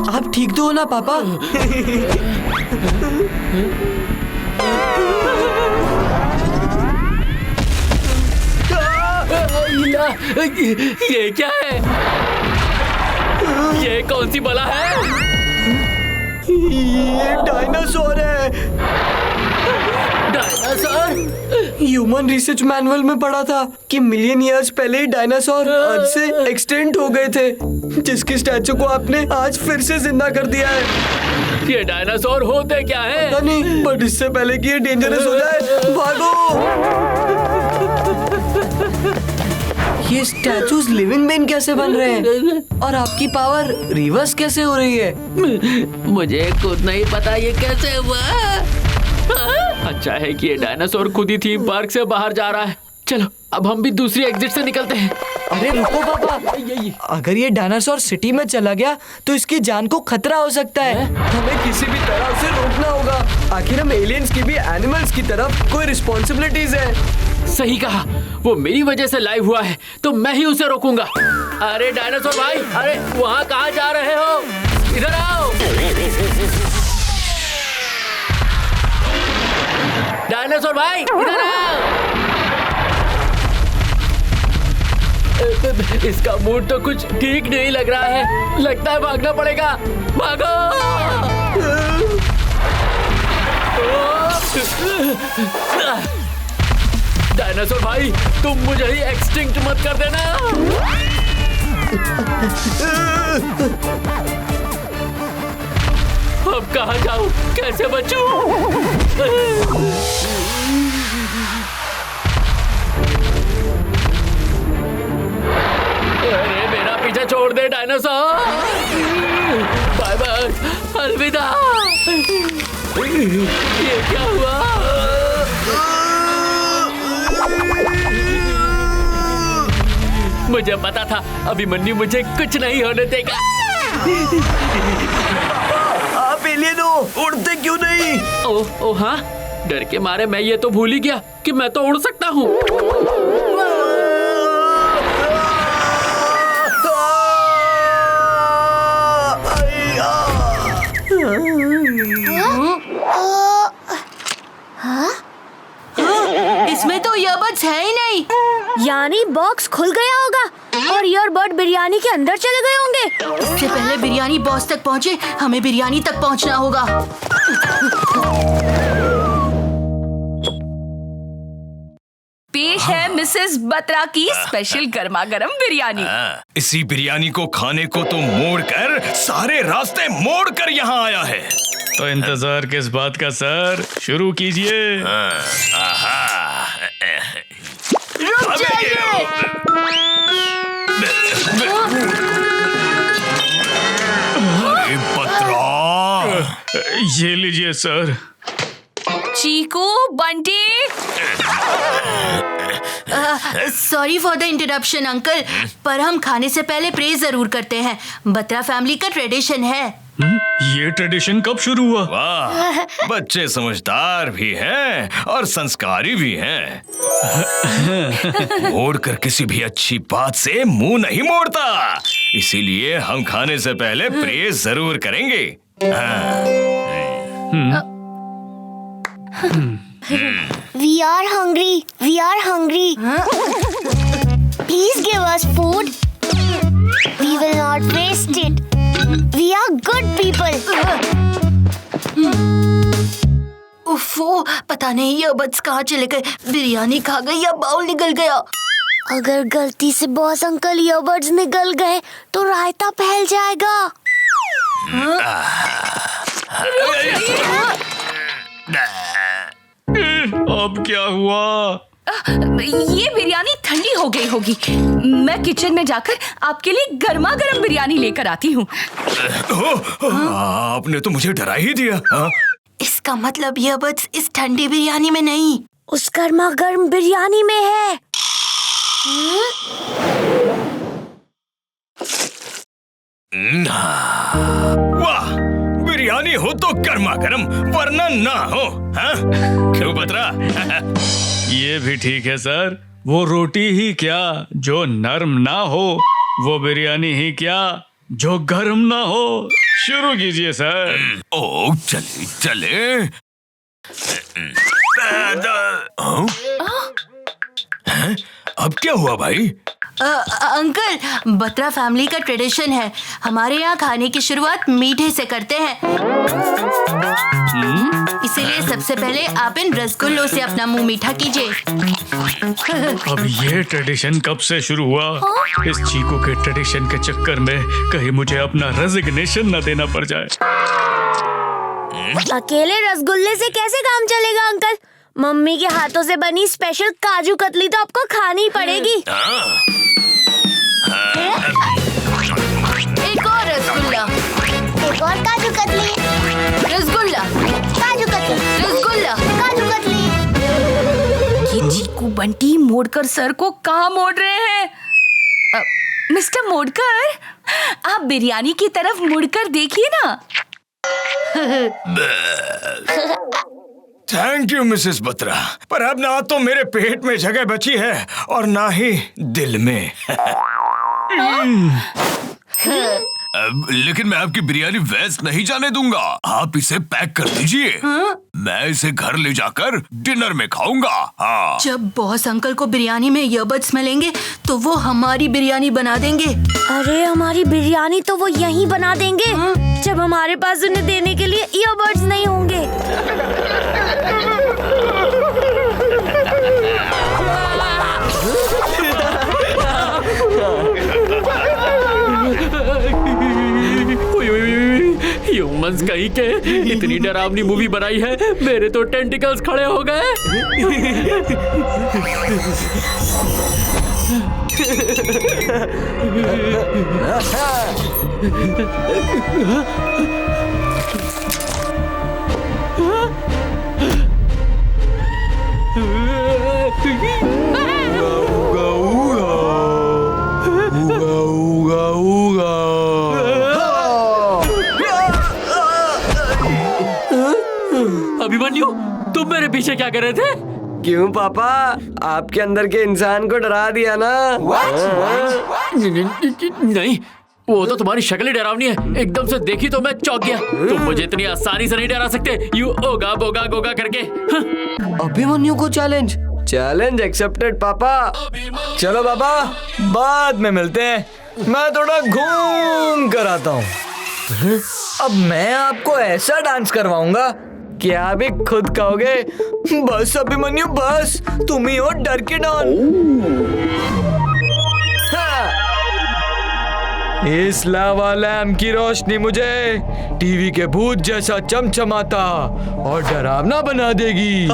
Speaker 7: आप ठीक तो हो ना पापा?
Speaker 6: ये क्या है? ये कौन सी बला है?
Speaker 7: ये डायनासोर है।
Speaker 6: डायनासोर?
Speaker 7: ह्यूमन रिसर्च मैनुअल में पढ़ा था कि मिलियन ईयर्स पहले ही डायनासोर अर्थ से एक्सटेंड हो गए थे, जिसकी स्टैचू को आपने आज फिर से जिंदा कर दिया है।
Speaker 6: ये डायनासोर होते क्या है?
Speaker 7: पता नहीं, बट इससे पहले कि ये डेंजरस हो जाए, भागो। ये स्टैचूज लिविंग बीन कैसे बन रहे हैं? और आपकी पावर रिवर्स कैसे हो रही है?
Speaker 6: मुझे खुद नहीं पता ये कैसे हुआ। अच्छा है कि ये डायनासोर खुद ही थीम पार्क से बाहर जा रहा है। चलो अब हम भी दूसरी एग्जिट से निकलते हैं।
Speaker 7: अरे रुको पापा, अगर ये डायनासोर सिटी में चला गया तो इसकी जान को खतरा हो सकता है। हमें किसी भी तरह उसे रोकना होगा। आखिर हम एलियंस की भी एनिमल्स की तरफ कोई रिस्पॉन्सिबिलिटीज है।
Speaker 6: सही कहा, वो मेरी वजह से लाइव हुआ है तो मैं ही उसे रोकूंगा। अरे डायनासोर भाई, अरे वहाँ कहाँ जा रहे हो? इधर आओ। डायनासोर भाई इधर आओ। इसका मूड तो कुछ ठीक नहीं लग रहा है। लगता है भागना पड़ेगा। भागो। डायनासोर भाई, तुम मुझे ही एक्सटिंक्ट मत कर देना। अब कहाँ जाऊँ, कैसे बचूं? अरे मेरा पीछा छोड़ दे डायनासोर। बाय बाय, अलविदा। ये क्या हुआ? मुझे पता था अभिमन्यु मुझे कुछ नहीं होने देगा।
Speaker 7: आप एलियन हो, उड़ते क्यों नहीं?
Speaker 6: ओ हाँ, डर के मारे मैं ये तो भूल ही गया कि मैं तो उड़ सकता हूँ।
Speaker 2: इसमें तो ईयरबड्स है ही नहीं।
Speaker 4: यानी बॉक्स खुल गया होगा और ईयरबड बिरयानी के अंदर चले गए होंगे।
Speaker 2: इससे पहले बिरयानी बॉस तक पहुँचे, हमें बिरयानी तक पहुँचना होगा।
Speaker 3: पेश है मिसेस बत्रा की स्पेशल गर्मा गर्म बिरयानी।
Speaker 5: इसी बिरयानी को खाने को तो मोड़ कर, सारे रास्ते मोड़ कर यहाँ आया है।
Speaker 1: तो इंतजार किस बात का सर, शुरू कीजिए।
Speaker 2: रुक जाइए।
Speaker 5: अरे बत्रा,
Speaker 1: ये लीजिए sir.
Speaker 3: Chiku, Bunty,
Speaker 2: sorry for the interruption uncle, पर हम खाने से पहले प्रे जरूर करते हैं। बत्रा फैमिली का ट्रेडिशन है।
Speaker 1: ये ट्रेडिशन कब शुरू हुआ?
Speaker 5: वाह, बच्चे समझदार भी हैं और संस्कारी भी हैं। मोड़ कर किसी भी अच्छी बात से मुंह नहीं मोड़ता, इसीलिए हम खाने से पहले प्रे जरूर करेंगे।
Speaker 4: We are hungry. We are hungry. Please give us food. We will not waste it. We are good people.
Speaker 2: उफ़ो, पता नहीं ईयरबड्स कहाँ चले गए। बिरयानी खा गई या बाउल निकल गया।
Speaker 4: अगर गलती से बॉस अंकल ईयरबड्स निगल गए तो रायता फैल जाएगा।
Speaker 1: अब क्या हुआ?
Speaker 3: ये बिरयानी ठंडी हो गई होगी। मैं किचन में जाकर आपके लिए गर्मा गर्म बिरयानी लेकर आती हूँ।
Speaker 5: आपने तो मुझे डरा ही दिया।
Speaker 2: इसका मतलब ईयरबड्स इस ठंडी बिरयानी में नहीं,
Speaker 4: उस गर्मा गर्म बिरयानी में है।
Speaker 5: वाह, बिरयानी हो तो गर्मा गर्म, वरना ना हो। हाँ? क्यों बत्रा?
Speaker 1: ये भी ठीक है सर। वो रोटी ही क्या जो नरम ना हो, वो बिरयानी ही क्या जो गर्म ना हो। शुरू कीजिए सर।
Speaker 5: ओ चले चले। हैं? अब क्या हुआ भाई?
Speaker 2: अंकल, बत्रा फैमिली का ट्रेडिशन है, हमारे यहाँ खाने की शुरुआत मीठे से करते हैं। इसीलिए सबसे पहले आप इन रसगुल्लों से अपना मुंह मीठा कीजिए।
Speaker 1: अब ये ट्रेडिशन कब से शुरू हुआ? इस चीकू के ट्रेडिशन के चक्कर में कहीं मुझे अपना रेजिग्नेशन न देना पड़ जाए।
Speaker 4: अकेले रसगुल्ले से कैसे काम चलेगा अंकल? मम्मी के हाथों से बनी स्पेशल काजू कतली तो आपको खानी ही पड़ेगी।
Speaker 2: एक और रसगुल्ला,
Speaker 4: एक और काजू कतली,
Speaker 2: रसगुल्ला,
Speaker 4: काजू कतली,
Speaker 2: रसगुल्ला,
Speaker 4: काजू कतली।
Speaker 3: ये चीकू बंटी मोड़कर सर को कहाँ मोड़ रहे हैं? मिस्टर मोड़कर, आप बिरयानी की तरफ मुड़कर देखिए ना।
Speaker 5: थैंक यू मिसेस बत्रा, पर अब ना तो मेरे पेट में जगह बची है और ना ही दिल में। लेकिन मैं आपकी बिरयानी वेस्ट नहीं जाने दूंगा। आप इसे पैक कर दीजिए। मैं इसे घर ले जाकर डिनर में खाऊंगा। हाँ।
Speaker 2: जब बॉस अंकल को बिरयानी में ईयरबड्स मिलेंगे तो वो हमारी बिरयानी बना देंगे।
Speaker 4: अरे हमारी बिरयानी तो वो यहीं बना देंगे जब हमारे पास उन्हें देने के लिए ईयरबड्स नहीं होंगे।
Speaker 6: ह्यूमंस कहीं के, इतनी डरावनी मूवी बनाई है, मेरे तो टेंटिकल्स खड़े हो गए। अभिमन्यु, तुम मेरे पीछे क्या कर रहे थे?
Speaker 7: क्यों पापा, आपके अंदर के इंसान को डरा दिया ना?
Speaker 6: नहीं, वो तो तुम्हारी शक्ल ही डरावनी है। एकदम से देखी तो मैं चौंक गया। तुम मुझे इतनी आसानी से नहीं डरा सकते, यू ओगा बोगा गोगा करके।
Speaker 7: अभिमन्यु को चैलेंज एक्सेप्टेड पापा। चलो पापा, बाद में मिलते हैं, मैं थोड़ा घूम कर आता हूँ। अब मैं आपको ऐसा डांस करवाऊंगा कि आप भी खुद कहोगे, बस अभिमन्यु बस, तुम ही हो डर के डॉन। इस लावा लैम्प की रोशनी मुझे टीवी के भूत जैसा चमचमाता और डरावना बना देगी।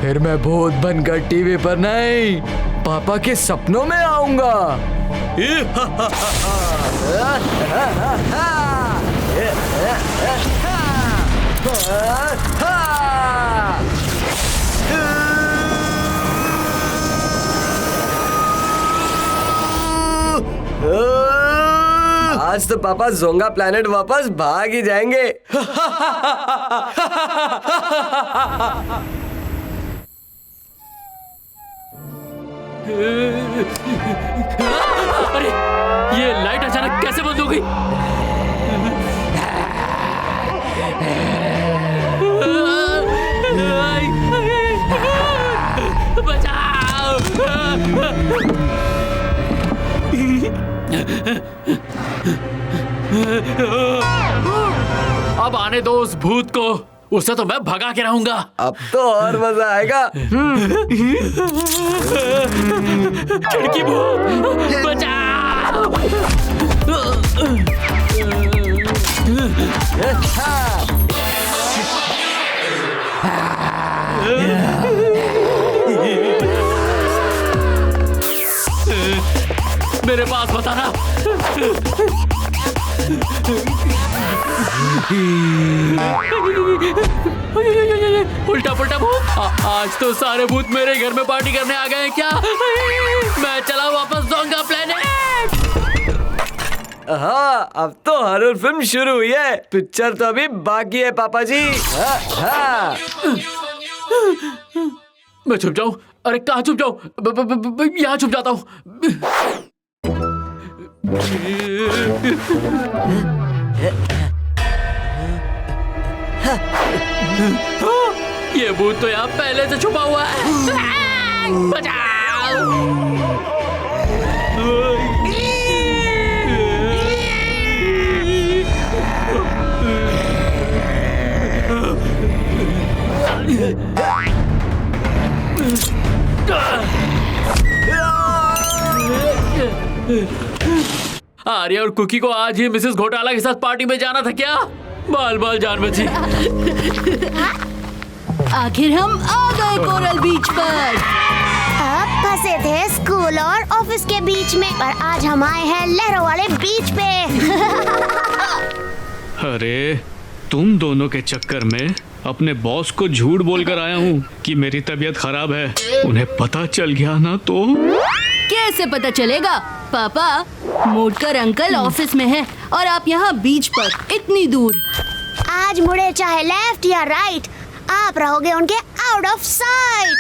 Speaker 7: फिर मैं भूत बनकर टीवी पर नहीं, पापा के सपनों में आऊंगा। आज तो पापा जोंगा प्लेनेट वापस भाग ही जाएंगे।
Speaker 6: अरे, ये लाइट अचानक कैसे बंद हो गई? बचाओ! अब आने दो उस भूत को, उसे तो मैं भगा के रहूंगा।
Speaker 7: अब तो और मजा आएगा।
Speaker 6: खिड़की भूत, बचाओ! मेरे पास बताना। उल्टा पुल्टा भूत, आज तो सारे भूत मेरे घर में पार्टी करने आ गए हैं क्या? मैं चला वापस जोंगा प्लेनेट।
Speaker 7: हाँ, अब तो हॉरर फिल्म शुरू हुई है, पिक्चर तो अभी बाकी है पापा जी। हाँ।
Speaker 6: मैं छुप जाऊं? अरे कहाँ छुप जाऊं? यहाँ छुप जाता हूँ। ये भूत तो यहाँ पहले से छुपा हुआ है। बचाओ! आर्या और कुकी को आज ही मिसेस घोटाला के साथ पार्टी में जाना था क्या? बाल बाल जान बची।
Speaker 2: आखिर हम आ गए कोरल बीच पर।
Speaker 4: अब फंसे थे स्कूल और ऑफिस के बीच में, पर आज हम आए हैं लहरों वाले बीच पे।
Speaker 1: अरे, तुम दोनों के चक्कर में अपने बॉस को झूठ बोलकर आया हूँ कि मेरी तबीयत खराब है। उन्हें पता चल गया ना तो?
Speaker 2: कैसे पता चलेगा पापा? मोटकर अंकल ऑफिस में है और आप यहाँ बीच पर इतनी दूर।
Speaker 4: आज मुड़े चाहे लेफ्ट या राइट, आप रहोगे उनके आउट ऑफ साइट।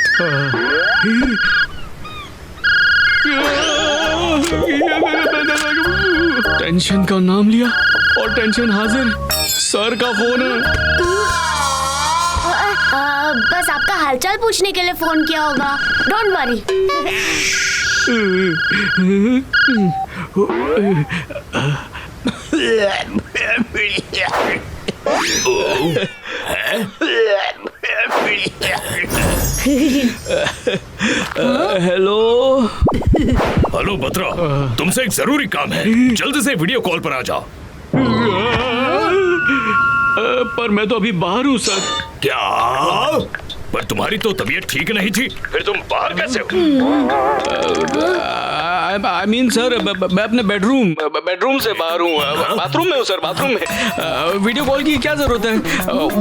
Speaker 1: टेंशन का नाम लिया और टेंशन हाजिर। सर का फोन है।
Speaker 4: बस आपका हालचाल पूछने के लिए फोन किया होगा, don't worry.
Speaker 1: Hello
Speaker 5: hello Batra, तुमसे एक जरूरी काम है, जल्दी से वीडियो कॉल पर आ जाओ।
Speaker 1: पर मैं तो अभी बाहर हूँ सर।
Speaker 5: क्या? पर तुम्हारी तो तबीयत ठीक नहीं थी, फिर तुम बाहर कैसे हो?
Speaker 1: आई मीन सर, मैं अपने बेडरूम से बाहर हूँ। बाथरूम में हूँ सर, बाथरूम में। वीडियो कॉल की क्या जरूरत है?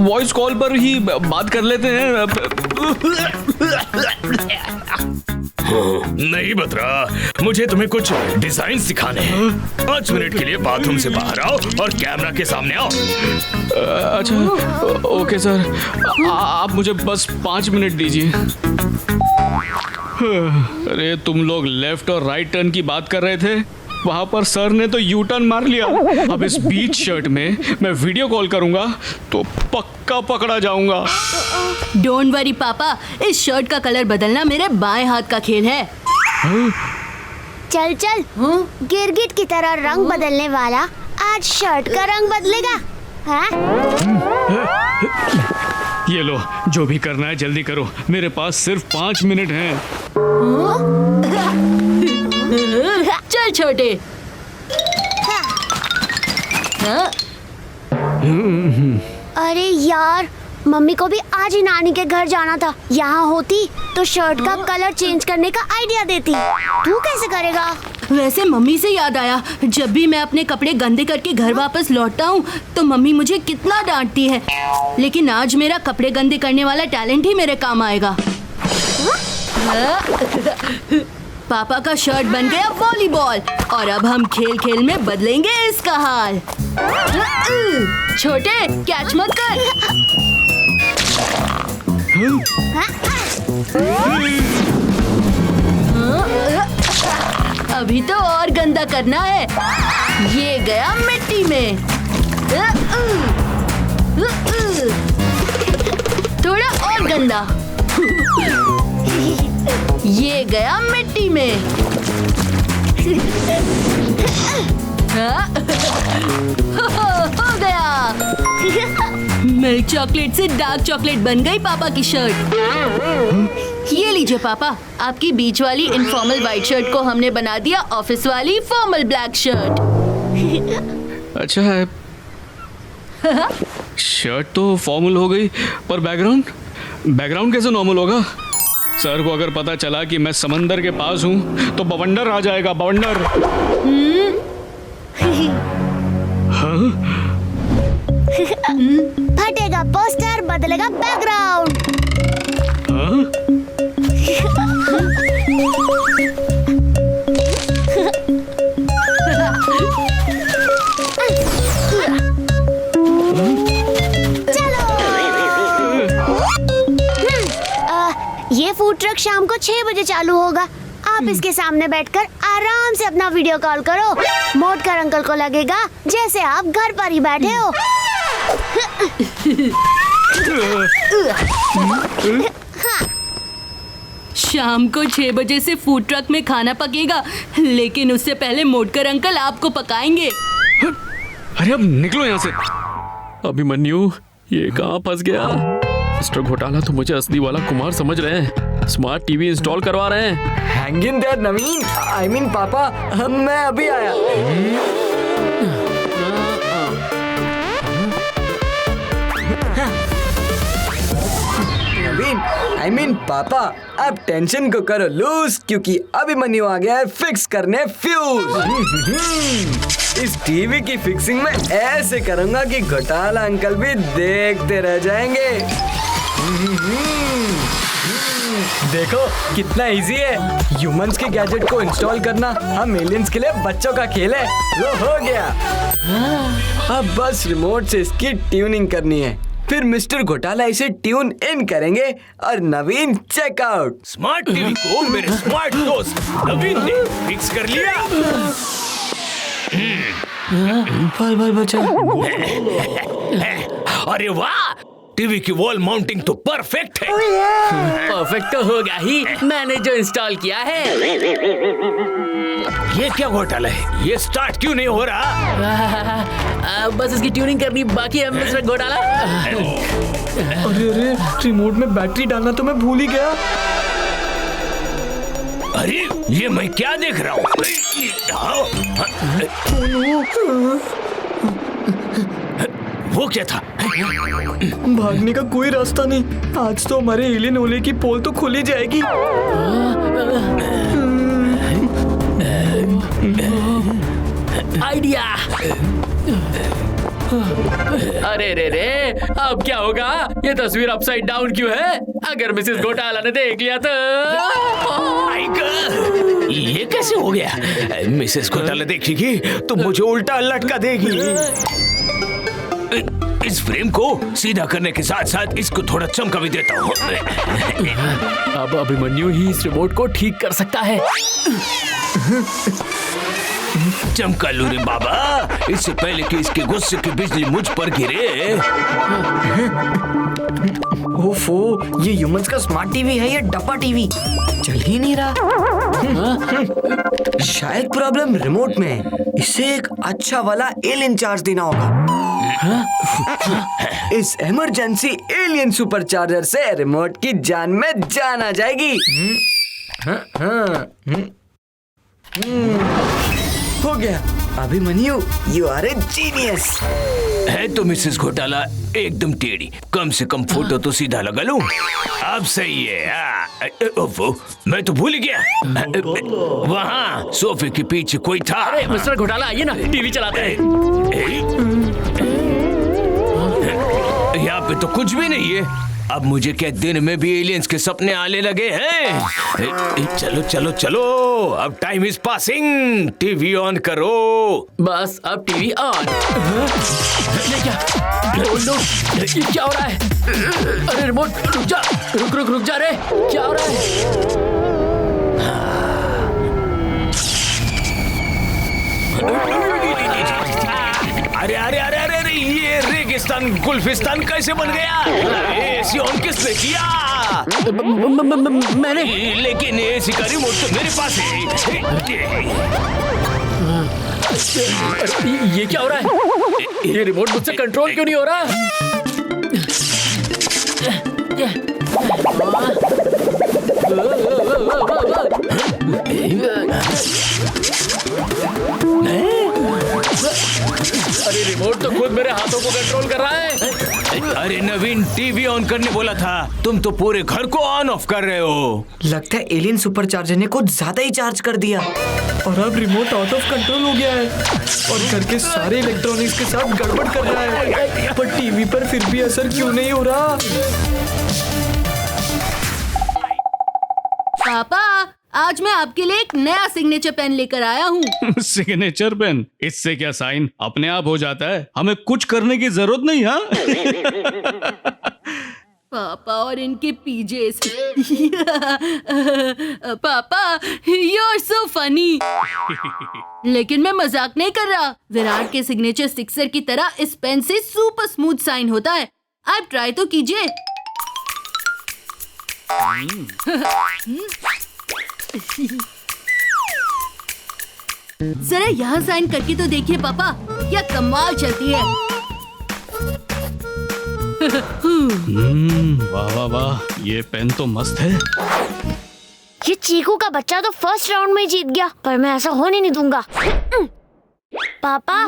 Speaker 1: वॉइस कॉल पर ही बात कर लेते हैं।
Speaker 5: नहीं बतरा, मुझे तुम्हें कुछ डिजाइन सिखाने हैं। 5 मिनट के लिए बाथरूम से बाहर आओ और कैमरा के सामने आओ।
Speaker 1: अच्छा ओके सर, आप मुझे बस 5 मिनट दीजिए। अरे तुम लोग लेफ्ट और राइट टर्न की बात कर रहे थे, वहां पर सर ने तो यू टर्न मार लिया। अब इस बीच शर्ट में मैं वीडियो कॉल करूंगा तो पक्का पकड़ा जाऊंगा।
Speaker 2: डोंट वरी पापा, इस शर्ट का कलर बदलना मेरे बाएं हाथ का खेल है।
Speaker 4: चल चल, गिरगिट की तरह रंग बदलने वाला आज शर्ट का रंग बदलेगा। हाँ?
Speaker 1: ये लो, जो भी करना है जल्दी करो, मेरे पास सिर्फ 5 मिनट हैं।
Speaker 2: चल छोटे। हाँ?
Speaker 4: अरे यार, मम्मी को भी आज ही नानी के घर जाना था। यहाँ होती तो शर्ट का कलर चेंज करने का आइडिया देती। तू कैसे करेगा?
Speaker 2: वैसे मम्मी से याद आया, जब भी मैं अपने कपड़े गंदे करके घर वापस लौटता हूँ तो मम्मी मुझे कितना डांटती है। लेकिन आज मेरा कपड़े गंदे करने वाला टैलेंट ही मेरे काम आएगा। पापा का शर्ट बन गया वॉलीबॉल और अब हम खेल खेल में बदलेंगे इसका हाल। छोटे, कैच मत कर। अभी तो और गंदा करना है। ये गया मिट्टी में। थोड़ा और गंदा। ये गया मिट्टी में। हो गया। मिल्क चॉकलेट से डार्क चॉकलेट बन गई पापा की शर्ट। ये लीजिए पापा, आपकी बीच वाली इनफॉर्मल व्हाइट शर्ट को हमने बना दिया ऑफिस वाली फॉर्मल ब्लैक शर्ट।
Speaker 1: अच्छा है, शर्ट तो फॉर्मल हो गई, पर बैकग्राउंड कैसे नॉर्मल होगा? सर को अगर पता चला कि मैं समंदर के पास हूँ तो बवंडर आ जाएगा, बवंडर। हाँ?
Speaker 4: फटेगा पोस्टर, बदलेगा बैकग्राउंड।
Speaker 1: हाँ?
Speaker 4: ये फूड ट्रक शाम को 6 बजे चालू होगा। आप इसके सामने बैठकर आराम से अपना वीडियो कॉल करो। मोटकर अंकल को लगेगा जैसे आप घर पर ही बैठे हो।
Speaker 2: शाम को 6 बजे से फूड ट्रक में खाना पकेगा, लेकिन उससे पहले मोटकर अंकल आपको पकाएंगे।
Speaker 1: अरे अब निकलो यहाँ से। अभिमन्यु, ये कहाँ फंस गया? मिस्टर घोटाला तो मुझे असली वाला कुमार समझ रहे हैं। स्मार्ट टीवी इंस्टॉल करवा रहे हैं।
Speaker 7: Hang in their Naveen, I mean पापा, मैं अभी आया। नवीन, आई मीन पापा, आप टेंशन को करो लूज, क्योंकि अभिमन्यु आ गया है फिक्स करने फ्यूज। इस टीवी की फिक्सिंग में ऐसे करूंगा कि घोटाला अंकल भी देखते रह जाएंगे। देखो कितना इजी है। ह्यूमंस के गैजेट को इंस्टॉल करना हम एलियंस के लिए बच्चों का खेल है। लो हो गया। अब बस रिमोट से इसकी ट्यूनिंग करनी है, फिर मिस्टर घोटाला इसे ट्यून इन करेंगे और नवीन चेकआउट।
Speaker 5: स्मार्ट टीवी को मेरे स्मार्ट दोस्त नवीन ने फिक्स कर लिया।
Speaker 7: बाल बचा।
Speaker 5: अरे वाह, टीवी की वॉल माउंटिंग तो परफेक्ट है।
Speaker 6: परफेक्ट तो होगा ही, मैंने जो इंस्टॉल किया है।
Speaker 5: ये क्या घोटाला है? ये स्टार्ट क्यों नहीं हो रहा?
Speaker 6: बस इसकी ट्यूनिंग करनी बाकी है मिस्टर घोटाला।
Speaker 7: अरे रिमोट में बैटरी डालना तो मैं भूल ही गया।
Speaker 5: अरे ये मैं क्या देख रहा हूँ? वो क्या था?
Speaker 7: भागने का कोई रास्ता नहीं। आज तो हमारे एलियन ओले की पोल तो खुली जाएगी।
Speaker 6: आइडिया। अरे रे रे, अब क्या होगा? ये तस्वीर अपसाइड डाउन क्यों है? अगर मिसेस घोटाला ने देख लिया तो।
Speaker 5: ये कैसे हो गया? मिसेस घोटाला देखेगी तो मुझे उल्टा लटका देगी। इस फ्रेम को सीधा करने के साथ साथ इसको थोड़ा चमका भी देता हूँ।
Speaker 6: अब अभिमन्यु ही इस रिमोट को ठीक कर सकता है।
Speaker 5: चमका लू रे बाबा, इससे पहले कि इसके गुस्से की बिजली मुझ पर गिरे।
Speaker 7: ओफो, ये ह्यूमंस का स्मार्ट टीवी है या डब्बा टीवी? चल ही नहीं रहा। शायद प्रॉब्लम रिमोट में है। इसे एक अच्छा वाला एलियन चार्ज देना होगा। इस इमरजेंसी एलियन सुपर चार्जर से रिमोट की जान में जान आ जाएगी। हो गया। Abhimanyu, you are a genius.
Speaker 5: है तो मिसेस घोटाला एकदम टेढ़ी। कम से कम फोटो तो सीधा लगा लूं। अब सही है। ओफो, मैं तो भूल गया। वहाँ सोफे के पीछे कोई था।
Speaker 6: अरे मिस्टर घोटाला, आइए ना, टीवी चलाते हैं।
Speaker 5: यहाँ पे तो कुछ भी नहीं है। अब मुझे क्या दिन में भी एलियंस के सपने आने लगे हैं? चलो चलो चलो, अब time is passing. TV on करो।
Speaker 6: बस अब टीवी ऑन। ये क्या? ये क्या हो रहा है? अरे रिमोट, रुक जा, रुक जा रे। क्या हो रहा है?
Speaker 5: अरे अरे अरे अरे अरे, ये रेगिस्तान गुल्फिस्तान कैसे बन गया? एसी ऑन किसने किया?
Speaker 6: मैंने।
Speaker 5: लेकिन एसी का रिमोट तो मेरे पास है।
Speaker 6: ये क्या हो रहा है? ये रिमोट मुझसे कंट्रोल क्यों नहीं हो रहा? अरे रिमोट तो खुद मेरे हाथों को कंट्रोल कर रहा है।
Speaker 5: अरे नवीन, टीवी ऑन करने बोला था। तुम तो पूरे घर को ऑन ऑफ कर रहे हो।
Speaker 7: लगता है एलियन सुपर चार्जर ने कुछ ज्यादा ही चार्ज कर दिया और अब रिमोट आउट ऑफ कंट्रोल हो गया है और घर के सारे इलेक्ट्रॉनिक्स के साथ गड़बड़ कर रहा है। पर टीवी पर फिर भी असर क्यों नहीं हो रहा?
Speaker 2: पापा, आज मैं आपके लिए एक नया सिग्नेचर पेन लेकर आया हूँ।
Speaker 1: Signature pen? इससे क्या साइन अपने आप हो जाता है? हमें कुछ करने की जरूरत नहीं। हाँ
Speaker 2: पापा और इनके पीजेस। पापा, यू आर सो फनी। लेकिन मैं मजाक नहीं कर रहा। विराट के सिग्नेचर सिक्सर की तरह इस पेन से सुपर स्मूथ साइन होता है। आप ट्राई तो कीजिए। जरा यहाँ साइन करके तो देखिए पापा, क्या कमाल चलती है।
Speaker 1: वाह वाह वाह, ये पेन तो मस्त है।
Speaker 4: ये चीकू का बच्चा तो फर्स्ट राउंड में ही जीत गया, पर मैं ऐसा होने नहीं दूंगा। पापा,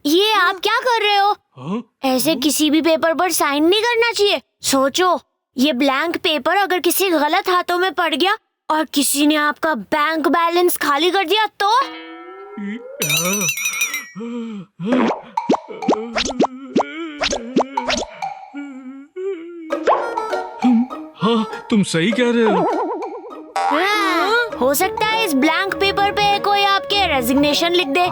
Speaker 4: ये आप क्या कर रहे हो? ऐसे किसी भी पेपर पर साइन नहीं करना चाहिए। सोचो, ये ब्लैंक पेपर अगर किसी गलत हाथों में पड़ गया और किसी ने आपका बैंक बैलेंस खाली कर दिया तो?
Speaker 1: हाँ, तुम सही कह रहे हो।
Speaker 4: हो सकता है इस ब्लैंक पेपर पे कोई आपके रेजिग्नेशन लिख दे।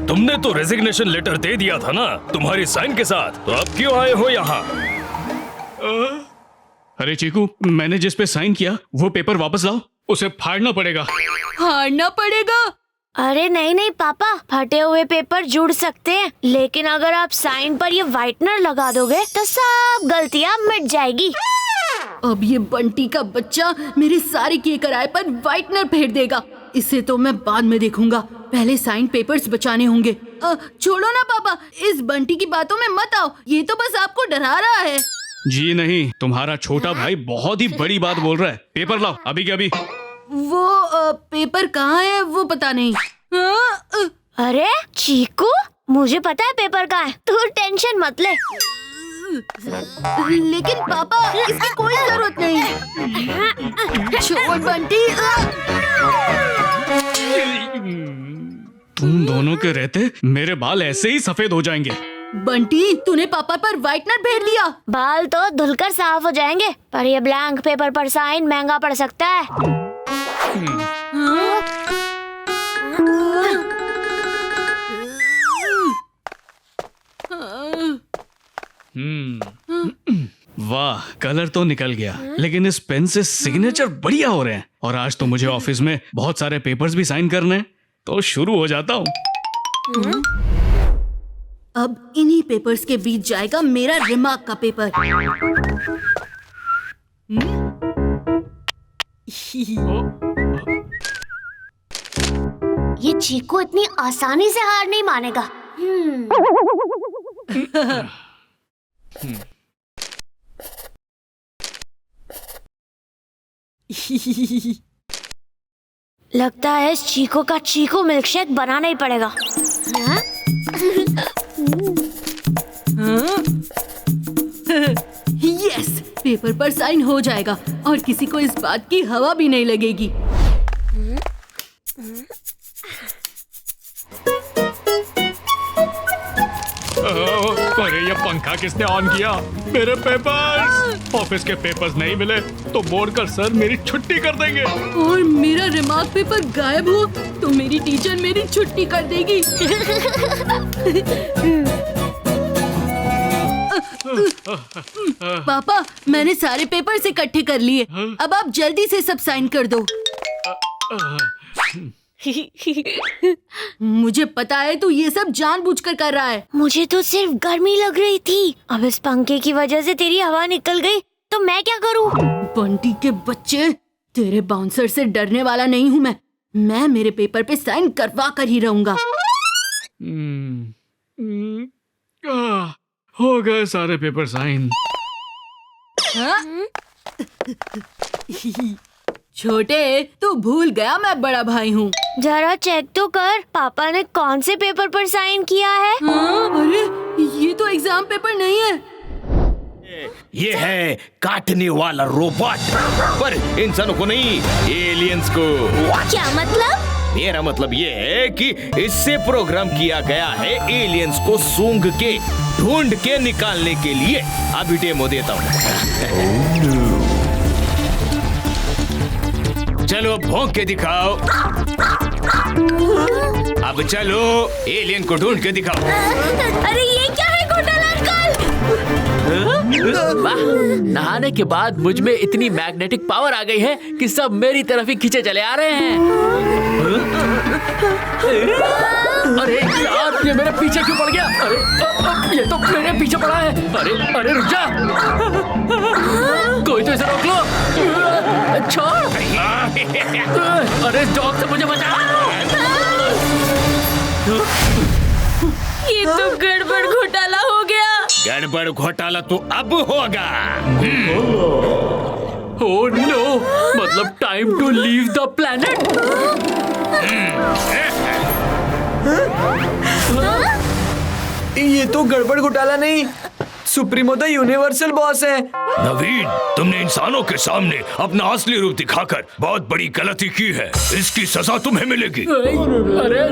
Speaker 5: तुमने तो रेजिग्नेशन लेटर दे दिया था ना तुम्हारी साइन के साथ, तो अब क्यों आए हो यहाँ?
Speaker 1: अरे चीकू, मैंने जिस पे साइन किया वो पेपर वापस लाओ। उसे फाड़ना पड़ेगा।
Speaker 2: फाड़ना पड़ेगा?
Speaker 4: अरे नहीं नहीं पापा, फटे हुए पेपर जुड़ सकते हैं, लेकिन अगर आप साइन पर ये व्हाइटनर लगा दोगे तो सब गलतियाँ मिट जाएगी।
Speaker 2: अब ये बंटी का बच्चा मेरे सारे किए कराए पर व्हाइटनर फेर देगा। इसे तो मैं बाद में देखूंगा, पहले साइन पेपर्स बचाने होंगे। छोड़ो ना पापा, इस बंटी की बातों में मत आओ। ये तो बस आपको डरा रहा है।
Speaker 1: जी नहीं, तुम्हारा छोटा भाई बहुत ही बड़ी बात बोल रहा है। पेपर लाओ अभी के अभी।
Speaker 2: वो पेपर कहाँ है वो पता नहीं।
Speaker 4: अरे चीकू, मुझे पता है पेपर कहाँ है, तू टेंशन मत ले।
Speaker 2: लेकिन पापा, इसकी कोई जरूरत नहीं है। छोड़ बंटी।
Speaker 1: तुम दोनों के रहते मेरे बाल ऐसे ही सफेद हो जाएंगे।
Speaker 2: बंटी, तूने पापा पर व्हाइटनर फेर दिया।
Speaker 4: बाल तो धुलकर साफ हो जाएंगे, पर ये ब्लैंक पेपर पर साइन महंगा पड़ सकता है।
Speaker 1: वाह, कलर तो निकल गया, लेकिन इस पेन से सिग्नेचर बढ़िया हो रहे हैं। और आज तो मुझे ऑफिस में बहुत सारे पेपर्स भी साइन करने हैं, तो शुरू हो जाता हूँ।
Speaker 2: अब इन्हीं पेपर्स के बीच जाएगा मेरा रिमार्क का पेपर।
Speaker 4: ये चीकू इतनी आसानी से हार नहीं मानेगा। लगता है इस चीकू का चीकू मिल्कशेक बनाना ही पड़ेगा। हाँ?
Speaker 2: यस, पेपर पर साइन हो जाएगा और किसी को इस बात की हवा भी नहीं लगेगी।
Speaker 1: अरे ये पंखा किसने ऑन किया? मेरे पेपर्स! ऑफिस के पेपर्स नहीं मिले तो बोर्ड का सर मेरी छुट्टी कर देंगे।
Speaker 2: और मेरा रिमार्क पेपर गायब हो तो मेरी टीचर मेरी छुट्टी कर देगी। पापा, मैंने सारे पेपर्स इकट्ठे कर लिए। अब आप जल्दी से सब साइन कर दो। मुझे पता है तू ये सब जानबूझकर कर रहा है।
Speaker 4: मुझे तो सिर्फ गर्मी लग रही थी, अब इस पंखे की वजह से तेरी हवा निकल गई तो मैं क्या करूं?
Speaker 2: बंटी के बच्चे, तेरे बाउंसर से डरने वाला नहीं हूँ मैं मेरे पेपर पे साइन करवा कर ही रहूंगा।
Speaker 1: हो गए सारे पेपर साइन।
Speaker 2: छोटे, तू भूल गया मैं बड़ा भाई हूँ।
Speaker 4: जरा चेक तो कर, पापा ने कौन से पेपर पर साइन किया है?
Speaker 2: अरे ये तो एग्जाम पेपर नहीं है।
Speaker 5: ये है काटने वाला रोबोट, पर इंसानों को नहीं, एलियंस को।
Speaker 4: क्या मतलब?
Speaker 5: मेरा मतलब ये है कि इससे प्रोग्राम किया गया है एलियंस को सूंघ के ढूंढ के निकालने के लिए। अभी डेमो देता हूँ। चलो भौंक के दिखाओ। अब चलो एलियन को ढूंढ के दिखाओ।
Speaker 4: अरे ये क्या है घोटाला अंकल?
Speaker 6: वाह, नहाने के बाद मुझ में इतनी मैग्नेटिक पावर आ गई है कि सब मेरी तरफ ही खींचे चले आ रहे हैं। अरे यार, ये मेरे पीछे क्यों पड़ गया? अरे ये तो मेरे पीछे पड़ा है। अरे रुक जा, कोई तो इसे रोक लो। छोड़। अरे डॉग से मुझे बचा।
Speaker 3: ये तो गड़बड़ घोटाला हो गया।
Speaker 5: गड़बड़ घोटाला तो अब होगा।
Speaker 6: ओह नो, मतलब time to leave the planet.
Speaker 7: ये तो गड़बड़ घोटाला नहीं, सुप्रीमो तो यूनिवर्सल बॉस है।
Speaker 5: नवीन, तुमने इंसानों के सामने अपना असली रूप दिखाकर बहुत बड़ी गलती की है। इसकी सजा तुम्हें मिलेगी।
Speaker 6: अरे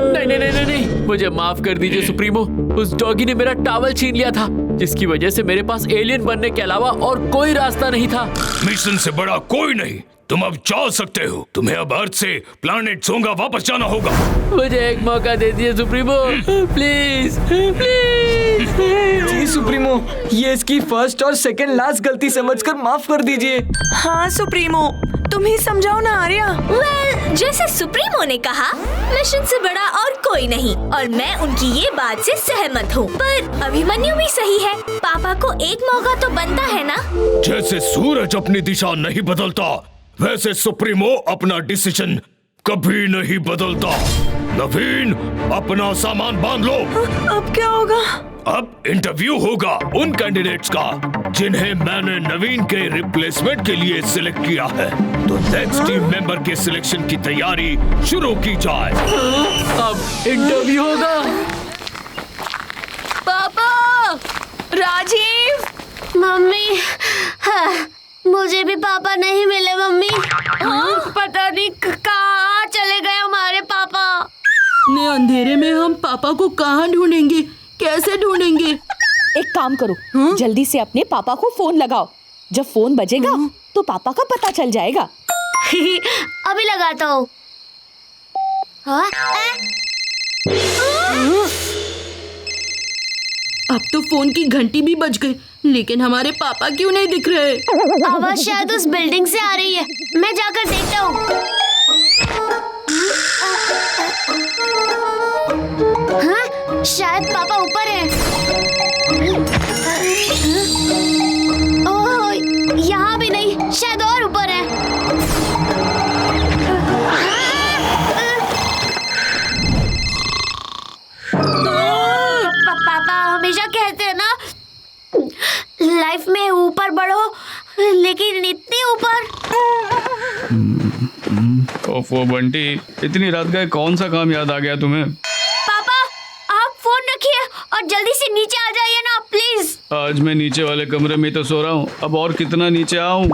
Speaker 6: नहीं, मुझे माफ कर दीजिए सुप्रीमो। उस डॉगी ने मेरा टॉवल छीन लिया था, जिसकी वजह से मेरे पास एलियन बनने के अलावा और कोई रास्ता नहीं था।
Speaker 5: मिशन से बड़ा कोई नहीं, तुम अब जा सकते हो। तुम्हें अब अर्थ से प्लैनेट सोंगा वापस जाना होगा।
Speaker 6: मुझे एक मौका दे दीजिए सुप्रीमो, प्लीज प्लीज।
Speaker 7: जी सुप्रीमो, ये इसकी फर्स्ट और सेकंड लास्ट गलती समझकर माफ कर दीजिए।
Speaker 8: हाँ सुप्रीमो, तुम ही समझाओ ना आर्या।
Speaker 4: जैसे सुप्रीमो ने कहा, मिशन से बड़ा और कोई नहीं, और मैं उनकी ये बात से सहमत हूँ। पर अभिमन्यु भी सही है, पापा को एक मौका तो बनता है ना।
Speaker 5: जैसे सूरज अपनी दिशा नहीं बदलता, वैसे सुप्रीमो अपना डिसीजन कभी नहीं बदलता। नवीन, अपना सामान बांध लो।
Speaker 8: अब क्या होगा?
Speaker 5: अब इंटरव्यू होगा उन कैंडिडेट्स का जिन्हें मैंने नवीन के रिप्लेसमेंट के लिए सिलेक्ट किया है, तो नेक्स्ट टीम मेंबर के सिलेक्शन की तैयारी शुरू की जाए।
Speaker 6: अब इंटरव्यू होगा।
Speaker 3: पापा, राजीव,
Speaker 4: मम्मी, हाँ, मुझे भी पापा नहीं मिले मम्मी। पता नहीं कहाँ चले गए हमारे पापा।
Speaker 2: इतने अंधेरे में हम पापा को कहाँ ढूंढेंगे, कैसे ढूंढेंगे?
Speaker 3: एक काम करो, जल्दी से अपने पापा को फोन लगाओ। जब फोन बजेगा तो पापा का पता चल जाएगा।
Speaker 4: अभी लगाता हूँ। हाँ?
Speaker 2: अब तो फोन की घंटी भी बज गई, लेकिन हमारे पापा क्यों नहीं दिख रहे?
Speaker 4: आवाज शायद उस बिल्डिंग से आ रही है। मैं जाकर देखता हूँ। हाँ? शायद पापा ऊपर है। ओह, यहाँ भी नहीं, शायद और ऊपर है। पापा हमेशा कहते हैं ना, लाइफ में ऊपर बढ़ो, लेकिन इतनी ऊपर।
Speaker 1: ओफो बंटी, इतनी रात का कौन सा काम याद आ गया तुम्हें?
Speaker 4: पापा, आप फोन रखिए और जल्दी से नीचे आ जाइए ना प्लीज।
Speaker 1: आज मैं नीचे वाले कमरे में तो सो रहा हूँ, अब और कितना नीचे आऊँ?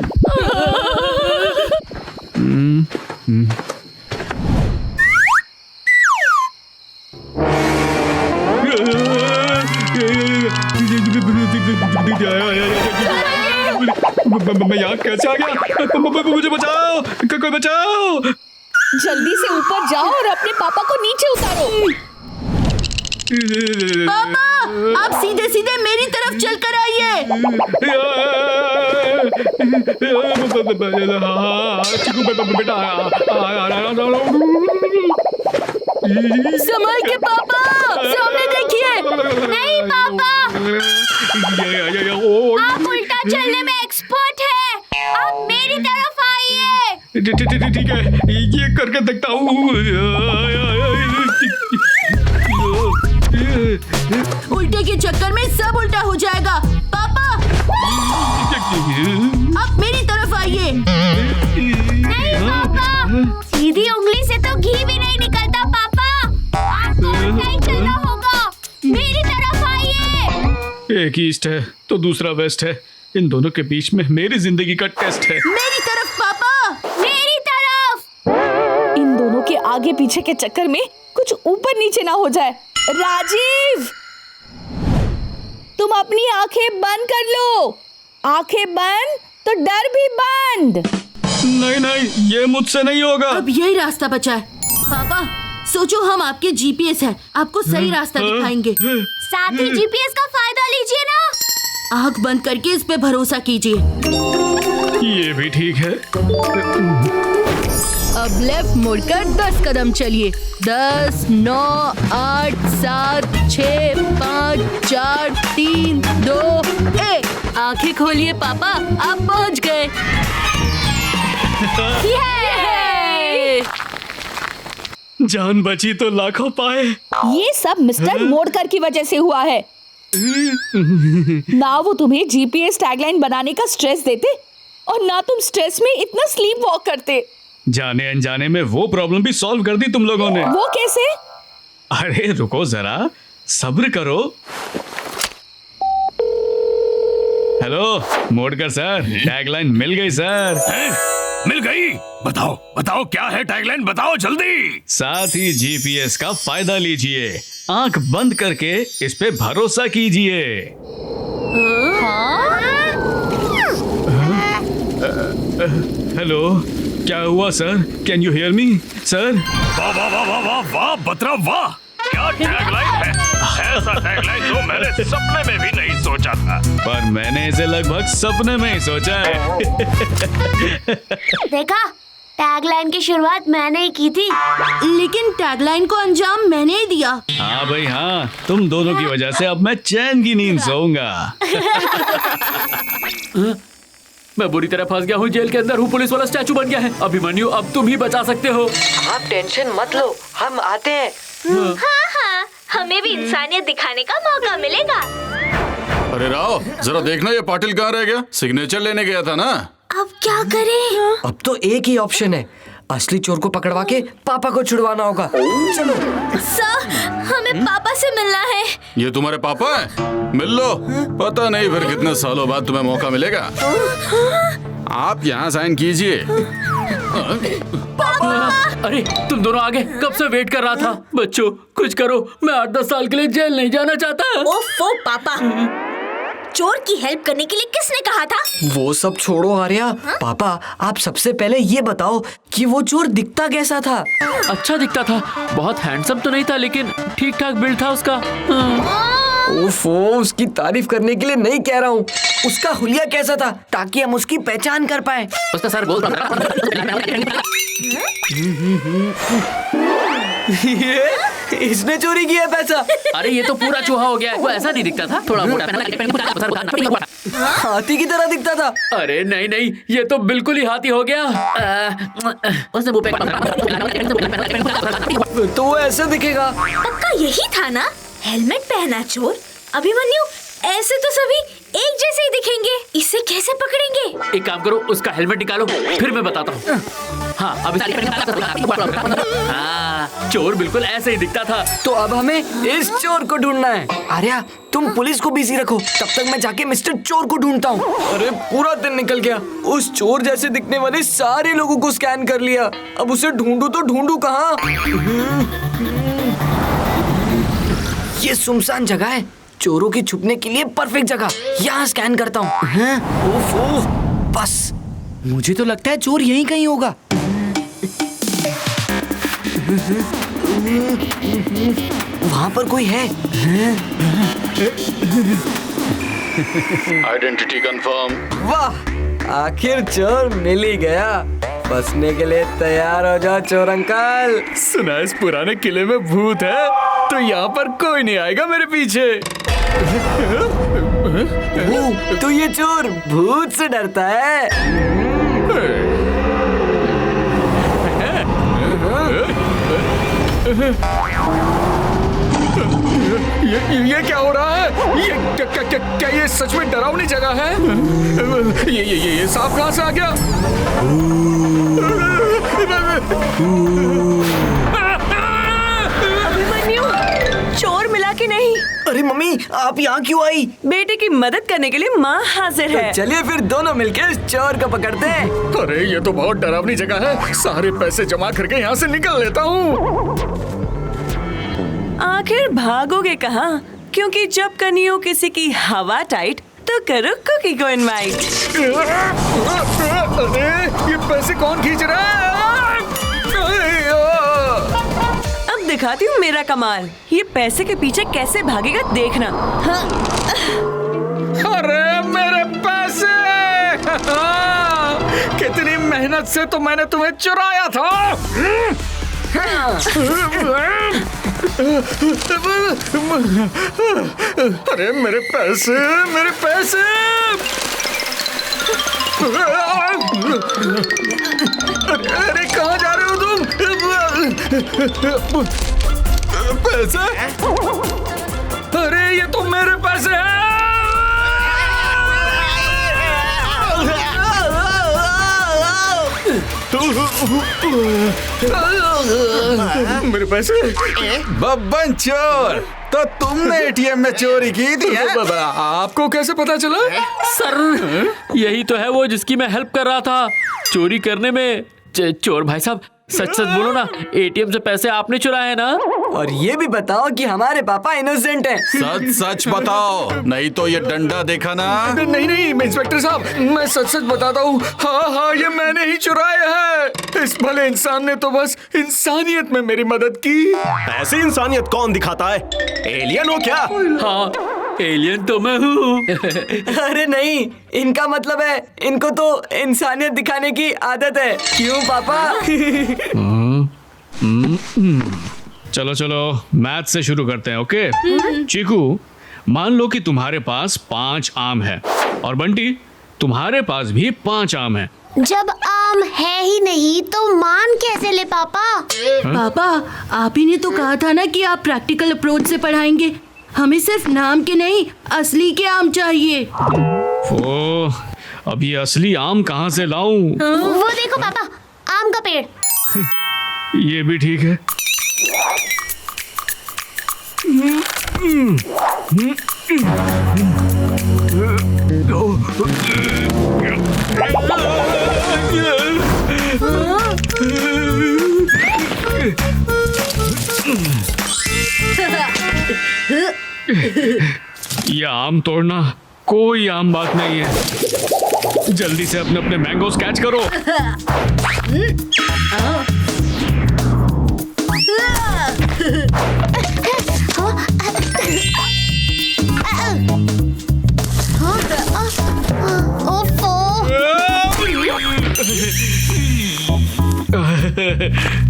Speaker 1: मैं यहाँ कैसे आ गया? मुझे बचाओ, कोई बचाओ!
Speaker 3: जल्दी से ऊपर जाओ और अपने पापा को नीचे उतारो।
Speaker 2: पापा, आप सीधे सीधे मेरी तरफ चलकर आइए। संभल के पापा, सामने देखिए।
Speaker 4: नहीं पापा, आप उल्टा चलने में एक्सपर्ट हैं। आप मेरी तरफ आइए।
Speaker 1: ठीक है, ये करके देखता हूँ।
Speaker 2: उल्टे के चक्कर में सब उल्टा हो जाएगा। पापा, आप मेरी तरफ आइए।
Speaker 4: नहीं पापा, सीधी उंगली से तो घी भी नहीं निकलता पापा। आपको उल्टा ही चलना होगा। मेरी तरफ आइए।
Speaker 1: एक ईस्ट है तो दूसरा वेस्ट है, इन दोनों के बीच में मेरी जिंदगी का टेस्ट है।
Speaker 2: मेरी तरफ पापा,
Speaker 4: मेरी तरफ।
Speaker 3: इन दोनों के आगे पीछे के चक्कर में कुछ ऊपर नीचे ना हो जाए। राजीव, तुम अपनी आंखें बंद कर लो। आंखें बंद तो डर भी बंद।
Speaker 1: नहीं नहीं, ये मुझसे नहीं होगा।
Speaker 2: अब यही रास्ता बचा है। पापा, सोचो हम आपके जीपीएस हैं, आपको सही रास्ता दिखाएंगे।
Speaker 4: साथ ही जीपीएस का फायदा लीजिए ना।
Speaker 2: आँख बंद करके इस पे भरोसा कीजिए।
Speaker 1: ये भी ठीक है।
Speaker 2: अब लेफ्ट मुड़कर 10 कदम चलिए। 10, 9, 8, 7, 6, 5, 4, 3, 2, 1। आंखें खोलिए पापा, आप पहुंच गए।
Speaker 1: जान बची तो लाखों पाए।
Speaker 3: ये सब मिस्टर मोड़कर की वजह से हुआ है। ना वो तुम्हें जीपीएस टैगलाइन बनाने का स्ट्रेस देते और ना तुम स्ट्रेस में इतना स्लीप वॉक करते।
Speaker 1: जाने अनजाने में वो प्रॉब्लम भी सॉल्व कर दी तुम लोगों ने।
Speaker 3: वो कैसे?
Speaker 1: अरे रुको जरा, सब्र करो। हेलो मोड़कर सर, टैगलाइन मिल गई सर।
Speaker 5: मिल गई? बताओ बताओ, क्या है टैगलाइन, बताओ जल्दी।
Speaker 1: साथ ही जीपीएस का फायदा लीजिए, आंख बंद करके इस पे भरोसा कीजिए। हेलो, क्या हुआ sir? Can you hear me sir?
Speaker 5: वाह वाह वाह वाह वाह वाह बतरा वाह, क्या टैगलाइन है। ऐसा टैगलाइन तो मैंने सपने में भी नहीं सोचा था।
Speaker 1: पर मैंने इसे लगभग सपने में ही सोचा है।
Speaker 4: देखा, टैगलाइन की शुरुआत मैंने ही की थी,
Speaker 2: लेकिन टैगलाइन को अंजाम मैंने ही दिया।
Speaker 1: हाँ भाई हाँ, तुम दोनों की वजह से अब मैं चैन की नींद सोऊंगा।
Speaker 6: मैं बुरी तरह फंस गया हूँ, जेल के अंदर हूँ, पुलिस वाला स्टैचू बन गया है। अभिमन्यु, अब तुम ही बचा सकते हो।
Speaker 7: आप टेंशन मत लो, हम आते हैं।
Speaker 4: हाँ हाँ, हमें भी इंसानियत दिखाने का मौका मिलेगा।
Speaker 9: अरे राव, जरा देखना ये पाटिल कहाँ रह गया? सिग्नेचर लेने गया था ना।
Speaker 4: अब क्या करें?
Speaker 7: अब तो एक ही ऑप्शन है, असली चोर को पकड़वा के पापा को छुड़वाना होगा। चलो।
Speaker 4: सर, हमें पापा से मिलना है।
Speaker 9: ये तुम्हारे पापा है? मिल लो। पता नहीं फिर कितने सालों बाद तुम्हें मौका मिलेगा। आप यहाँ साइन कीजिए।
Speaker 6: अरे तुम दोनों आगे, कब से वेट कर रहा था। बच्चों कुछ करो, मैं 8-10 साल के लिए जेल नहीं जाना चाहता।
Speaker 4: ओफो पापा, चोर की हेल्प करने के लिए किसने कहा था?
Speaker 7: वो सब छोड़ो आर्या। पापा, आप सबसे पहले ये बताओ कि वो चोर दिखता कैसा था?
Speaker 6: अच्छा दिखता था, बहुत हैंडसम तो नहीं था लेकिन ठीक ठाक बिल्ड था उसका।
Speaker 7: ओफो, उसकी तारीफ करने के लिए नहीं कह रहा हूँ। उसका हुलिया कैसा था ताकि हम उसकी पहचान कर पाए?
Speaker 6: उसका सर गोल
Speaker 7: ये इसने चोरी किया पैसा।
Speaker 6: अरे ये तो पूरा चूहा हो गया। वो ऐसा नहीं दिखता था, थोड़ा मोटा।
Speaker 7: हाथी की तरह दिखता था।
Speaker 6: अरे नहीं नहीं, ये तो बिल्कुल ही हाथी हो गया। उसने मुंह पे
Speaker 7: तो वो ऐसे दिखेगा।
Speaker 4: पक्का यही था ना? हेलमेट पहना चोर। अभिमन्यु, ऐसे तो सभी एक जैसे ही दिखेंगे, इसे कैसे पकड़ेंगे?
Speaker 6: एक काम करो, उसका हेलमेट निकालो, फिर मैं बताता हूँ। हाँ, अभी हाँ, चोर बिल्कुल ऐसे ही दिखता था।
Speaker 7: तो अब हमें इस चोर को ढूंढना है। आर्या, तुम पुलिस को बिजी रखो, तब तक मैं जाके मिस्टर चोर को ढूंढता हूँ। अरे पूरा दिन निकल गया, उस चोर जैसे दिखने वाले सारे लोगों को स्कैन कर लिया। अब उसे ढूंढूं तो ढूंढूं कहाँ? ये सुनसान जगह है, चोरों की छुपने के लिए परफेक्ट जगह। यहाँ स्कैन करता हूँ। ओफो, बस मुझे तो लगता है चोर यहीं कहीं होगा। वहाँ पर कोई है।
Speaker 9: Identity confirm.
Speaker 7: वाह, आखिर चोर मिल ही गया। बसने के लिए तैयार हो जाओ चोर अंकल।
Speaker 5: सुना इस पुराने किले में भूत है, तो यहाँ पर कोई नहीं आएगा मेरे पीछे।
Speaker 7: तो ये चोर भूत से डरता है।
Speaker 5: ये क्या हो रहा है? ये क्या ये सच में डरावनी जगह है? ये सांप कहाँ से आ गया?
Speaker 8: अभिमन्यु, चोर मिला कि नहीं?
Speaker 7: अरे मम्मी, आप यहाँ क्यों आई?
Speaker 8: बेटे की मदद करने के लिए माँ हाजिर है।
Speaker 7: चलिए फिर दोनों मिलकर इस चोर को पकड़ते हैं।
Speaker 5: अरे ये तो बहुत डरावनी जगह है, सारे पैसे जमा करके यहाँ से निकल लेता हूँ।
Speaker 8: आखिर भागोगे कहाँ? क्योंकि जब कनियो किसी की हवा टाइट तो करो कुकी को इनवाइट।
Speaker 5: अरे ये पैसे कौन खींच रहा है?
Speaker 8: अब दिखाती हूँ मेरा कमाल। ये पैसे के पीछे कैसे भागेगा देखना। हाँ।
Speaker 5: अरे मेरे पैसे! कितनी मेहनत से तो मैंने तुम्हें चुराया था। अरे मेरे पैसे, मेरे पैसे! अरे कहाँ जा रहे हो तुम? पैसे? अरे ये तो मेरे पैसे हैं। मेरे पैसे।
Speaker 9: बब्बन चोर, तो तुमने एटीएम में चोरी की थी?
Speaker 5: आपको कैसे पता चला?
Speaker 6: सर, यही तो है वो जिसकी मैं हेल्प कर रहा था चोरी करने में। चोर भाई साहब, सच सच बोलो ना, एटीएम से पैसे आपने चुराए हैं ना?
Speaker 7: और ये भी बताओ कि हमारे पापा इनोसेंट हैं।
Speaker 9: सच सच बताओ, नहीं तो ये डंडा देखा ना।
Speaker 5: नहीं नहीं इंस्पेक्टर साहब, मैं सच सच बताता हूँ। हाँ हाँ, ये मैंने ही चुराए हैं। इस भले इंसान ने तो बस इंसानियत में मेरी मदद की।
Speaker 10: ऐसी इंसानियत कौन दिखाता है? एलियन हो क्या?
Speaker 6: हाँ, एलियन तो मैं हूँ।
Speaker 7: अरे नहीं, इनका मतलब है इनको तो इंसानियत दिखाने की आदत है। क्यों पापा?
Speaker 1: चलो चलो, मैथ से शुरू करते हैं। ओके चीकू, मान लो कि तुम्हारे पास 5 आम है और बंटी तुम्हारे पास भी 5 आम है।
Speaker 4: जब आम है ही नहीं तो मान कैसे ले पापा?
Speaker 2: पापा, आप ही ने तो कहा था ना कि आप प्रैक्टिकल अप्रोच से पढ़ाएंगे। हमें सिर्फ नाम के नहीं, असली के आम चाहिए।
Speaker 1: ओह, अब ये असली आम कहाँ से लाऊं?
Speaker 4: वो देखो पापा, आम का पेड़।
Speaker 1: ये भी ठीक है। ये आम तोड़ना कोई आम बात नहीं है। जल्दी से अपने अपने मैंगोस कैच करो।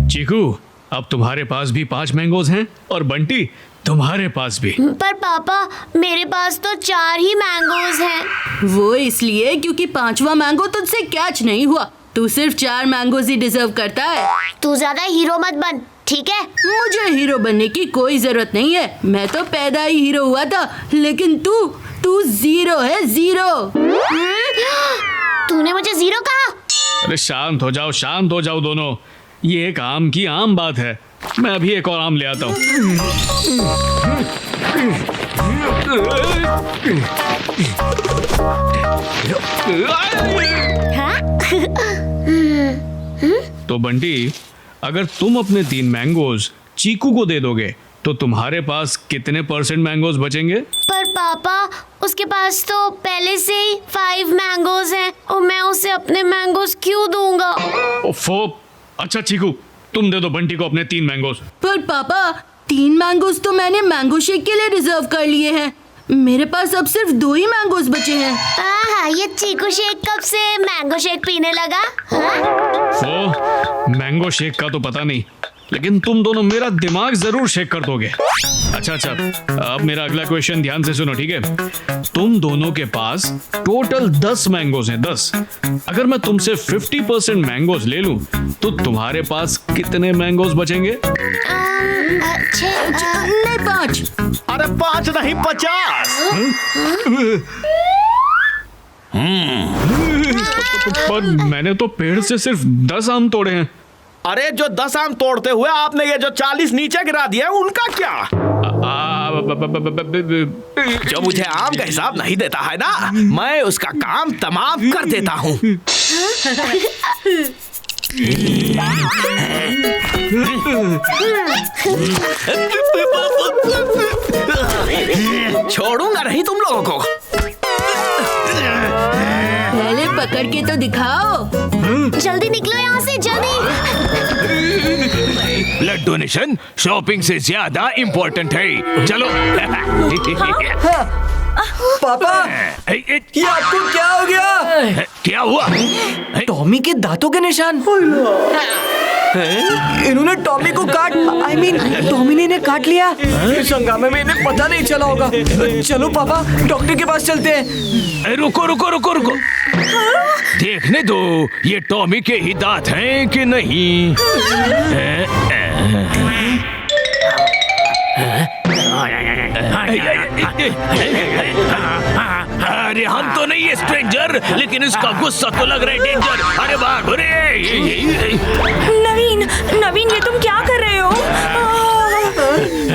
Speaker 1: चीकू, अब तुम्हारे पास भी 5 मैंगोज हैं और बंटी तुम्हारे पास भी।
Speaker 4: पर पापा, मेरे पास तो 4 ही मैंगोज हैं।
Speaker 2: वो इसलिए क्योंकि 5वां मैंगो तुझसे कैच नहीं हुआ। तू सिर्फ 4 मैंगोज ही डिजर्व करता है।
Speaker 4: तू ज्यादा हीरो मत बन, ठीक है?
Speaker 2: मुझे हीरो बनने की कोई जरूरत नहीं है। मैं तो पैदा ही हीरो हुआ था, लेकिन तू जीरो है, जीरो।
Speaker 4: तूने मुझे जीरो कहा?
Speaker 1: अरे शांत हो जाओ दोनों। ये एक आम की आम बात है। मैं अभी एक और आम ले आता हूँ। तो बंटी, अगर तुम अपने 3 मैंगोज चीकू को दे दोगे तो तुम्हारे पास कितने % मैंगोज बचेंगे?
Speaker 4: पर पापा, उसके पास तो पहले से ही 5 मैंगोज हैं और मैं उसे अपने मैंगोज क्यों दूंगा?
Speaker 1: ओफो, अच्छा चीकू, तुम दे दो बंटी को अपने 3 मैंगोज।
Speaker 2: पर पापा, 3 मैंगोज तो मैंने मैंगो शेक के लिए रिजर्व कर लिए हैं। मेरे पास अब सिर्फ 2 ही मैंगोज बचे हैं।
Speaker 4: ये चीकू शेक कब से मैंगो शेक पीने लगा?
Speaker 1: वो मैंगो शेक का तो पता नहीं, लेकिन तुम दोनों मेरा दिमाग जरूर शेक कर दोगे। अच्छा, अब मेरा अगला क्वेश्चन ध्यान से सुनो, ठीक है? तुम दोनों के पास टोटल 10 मैंगोज हैं, 10। अगर मैं तुमसे 50% मैंगोज ले लूं तो तुम्हारे पास कितने मैंगोज बचेंगे?
Speaker 2: नहीं, 5।
Speaker 10: अरे 5 नहीं, 50।
Speaker 1: पर मैंने तो पेड़ से सिर्फ 10 आम तोड़े हैं।
Speaker 10: अरे जो 10 आम तोड़ते हुए आपने ये जो 40 नीचे गिरा दिया उनका क्या? जो मुझे आम का हिसाब नहीं देता है ना, मैं उसका काम तमाम कर देता हूँ। छोड़ूंगा नहीं तुम लोगों को।
Speaker 2: पहले पकड़ के तो दिखाओ।
Speaker 4: जल्दी निकलो यहाँ से, जल्दी।
Speaker 5: ब्लड डोनेशन शॉपिंग से ज्यादा इम्पोर्टेंट है। चलो।
Speaker 7: पापा, ये आपको क्या हो गया?
Speaker 5: क्या हुआ?
Speaker 7: टॉमी के दांतों के निशान। इन्होंने टॉमी को टॉमी ने इन्हें काट लिया। इस हंगामे में इन्हें पता नहीं चला होगा। चलो पापा, डॉक्टर के पास चलते हैं।
Speaker 5: रुको। देखने दो ये टॉमी के ही दांत हैं कि नहीं। अरे हम तो नहीं है स्ट्रेंजर, लेकिन इसका गुस्सा तो लग रहा है डेंजर। अरे बाप रे!
Speaker 8: नवीन, ये तुम क्या कर रहे हो?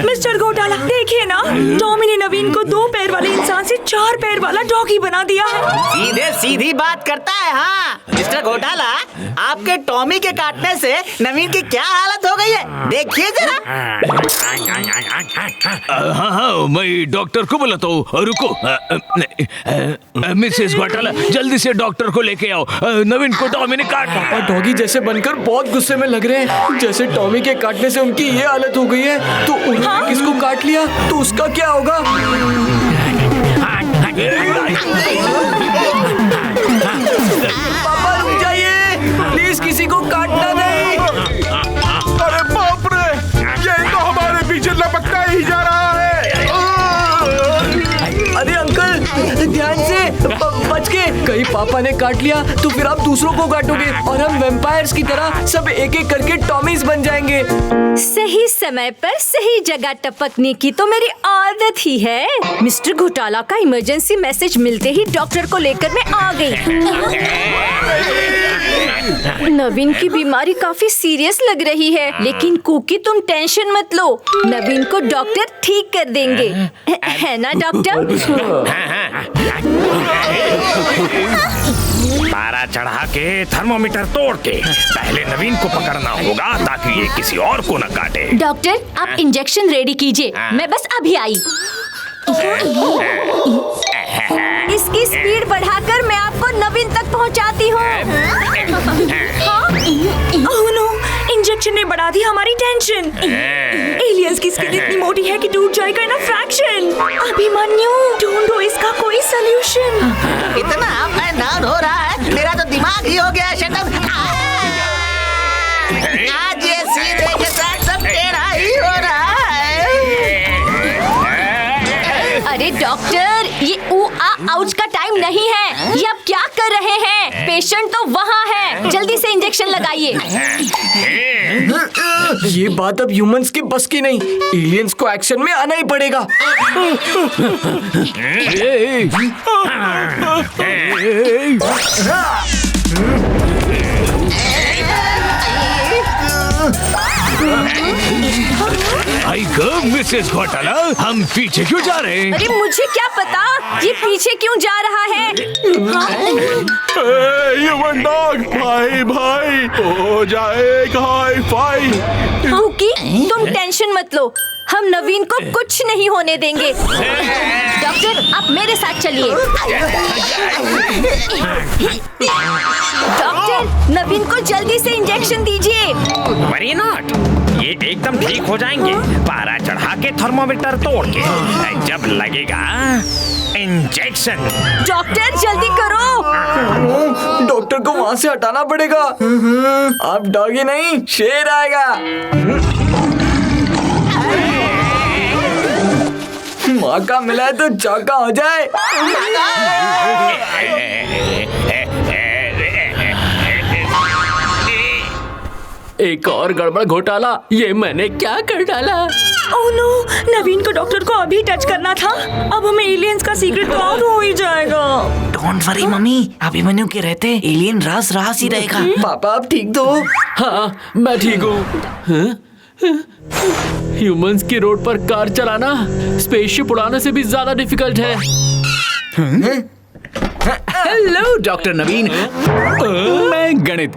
Speaker 8: मिस्टर घोटाला, देखिए ना, टॉमी ने नवीन को 2 पैर वाले इंसान से 4 पैर वाला डॉगी बना दिया है।
Speaker 11: सीधी बात करता है। हाँ मिस्टर घोटाला, आपके टॉमी के काटने से नवीन की क्या हालत हो गई है, देखिए जरा।
Speaker 5: हाँ, मैं डॉक्टर को बुलाता हूँ। रुको, मिसेस घोटाला, जल्दी से डॉक्टर को लेके आओ। नवीन को टॉमी ने काट।
Speaker 7: पापा डॉगी जैसे बनकर बहुत गुस्से में लग रहे हैं। जैसे टॉमी के काटने से उनकी ये हालत हो गई है, तो उन्होंने किसको काट लिया तो उसका क्या होगा? पापा रुक जाइए, प्लीज, किसी को काटना नहीं।
Speaker 10: अरे बाप रे, ये तो हमारे पीछे लपकता ही जा रहा है।
Speaker 7: अरे अंकल, ध्यान से, बच के। कहीं पापा ने काट लिया तो फिर आप दूसरों को काटोगे और हम वैम्पायर्स की तरह सब एक एक करके टॉमीज बन जाएंगे।
Speaker 12: सही समय पर सही जगह टपकने की तो मेरी आदत ही है। मिस्टर घोटाला का इमरजेंसी मैसेज मिलते ही डॉक्टर को लेकर मैं आ गई। नवीन की बीमारी काफी सीरियस लग रही है, लेकिन कुकी तुम टेंशन मत लो, नवीन को डॉक्टर ठीक कर देंगे, है ना डॉक्टर?
Speaker 10: पारा चढ़ा के थर्मोमीटर तोड़ के पहले नवीन को पकड़ना होगा ताकि ये किसी और को न काटे।
Speaker 12: डॉक्टर आप इंजेक्शन रेडी कीजिए, मैं बस अभी आई। इसकी स्पीड बढ़ाकर मैं आपको नवीन तक पहुंचाती हूँ।
Speaker 8: ओह नो, इंजेक्शन ने बढ़ा दी हमारी टेंशन। एलियंस की स्किन इतनी मोटी है कि टूट जाएगा इन अ फ्रैक्शन। अभिमन्यु, ढूंढो इसका कोई सॉल्यूशन।
Speaker 11: इतना मैं डाउन हो रहा है, मेरा तो दिमाग ही हो गया शटल। आज ये सीधे के साथ सब टेढ़ा ही हो रहा है।
Speaker 12: अरे डॉक्टर, ये आउच का टाइम नहीं है। ये आप क्या कर रहे हैं? पेशेंट तो वहाँ है, जल्दी से इंजेक्शन लगाइए।
Speaker 7: ये बात अब ह्यूमंस की बस की नहीं, एलियंस को एक्शन में आना ही पड़ेगा।
Speaker 5: आई गॉड मिसेस घोटाला, हम पीछे क्यों जा रहे हैं?
Speaker 12: अरे मुझे क्या पता ये पीछे क्यों जा रहा है।
Speaker 9: ह्यूमन डॉग, भाई भाई हो जाएगा हाई फाई।
Speaker 12: कुकी, तुम टेंशन मत लो, हम नवीन को कुछ नहीं होने देंगे। डॉक्टर आप मेरे साथ चलिए। डॉक्टर नवीन को जल्दी से इंजेक्शन दीजिए।
Speaker 10: वरी नॉट, ये एकदम ठीक हो जाएंगे। पारा चढ़ा के थर्मोमीटर तोड़ के जब लगेगा इंजेक्शन।
Speaker 12: डॉक्टर जल्दी करो।
Speaker 7: डॉक्टर को वहाँ से हटाना पड़ेगा। आप डॉगी नहीं, शेर आएगा। मौका मिला है तो चौका हो जाए।
Speaker 6: एक और गड़बड़ घोटाला, ये मैंने क्या कर डाला?
Speaker 8: ओह नो, नवीन को डॉक्टर को अभी टच करना था। अब हमें एलियंस का सीक्रेट तो आउट हो ही जाएगा।
Speaker 11: डोंट वरी मम्मी, अभिमन्यु के रहते एलियन रास रास ही रहेगा।
Speaker 7: पापा आप ठीक तो हो?
Speaker 6: हाँ मैं ठीक हूँ। ह्यूमंस की रोड पर कार चलाना स्पेसशिप उड़ाने से भी ज्यादा डिफिकल्ट है।
Speaker 10: हेलो डॉक्टर नवीन, मैं गणित।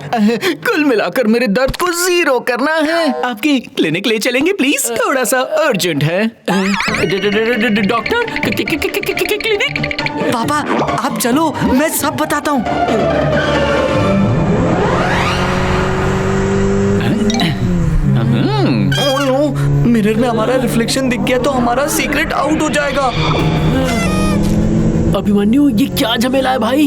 Speaker 10: कुल मिलाकर मेरे दर्द को 0 करना है। आपकी क्लिनिक ले चलेंगे प्लीज, थोड़ा सा अर्जेंट है।
Speaker 6: Doctor clinic?
Speaker 7: पापा आप चलो, मैं सब बताता हूँ। ओह नो, मिरर में हमारा रिफ्लेक्शन दिख गया तो हमारा सीक्रेट आउट हो जाएगा।
Speaker 6: अभिमन्यु ये क्या झमेला है भाई?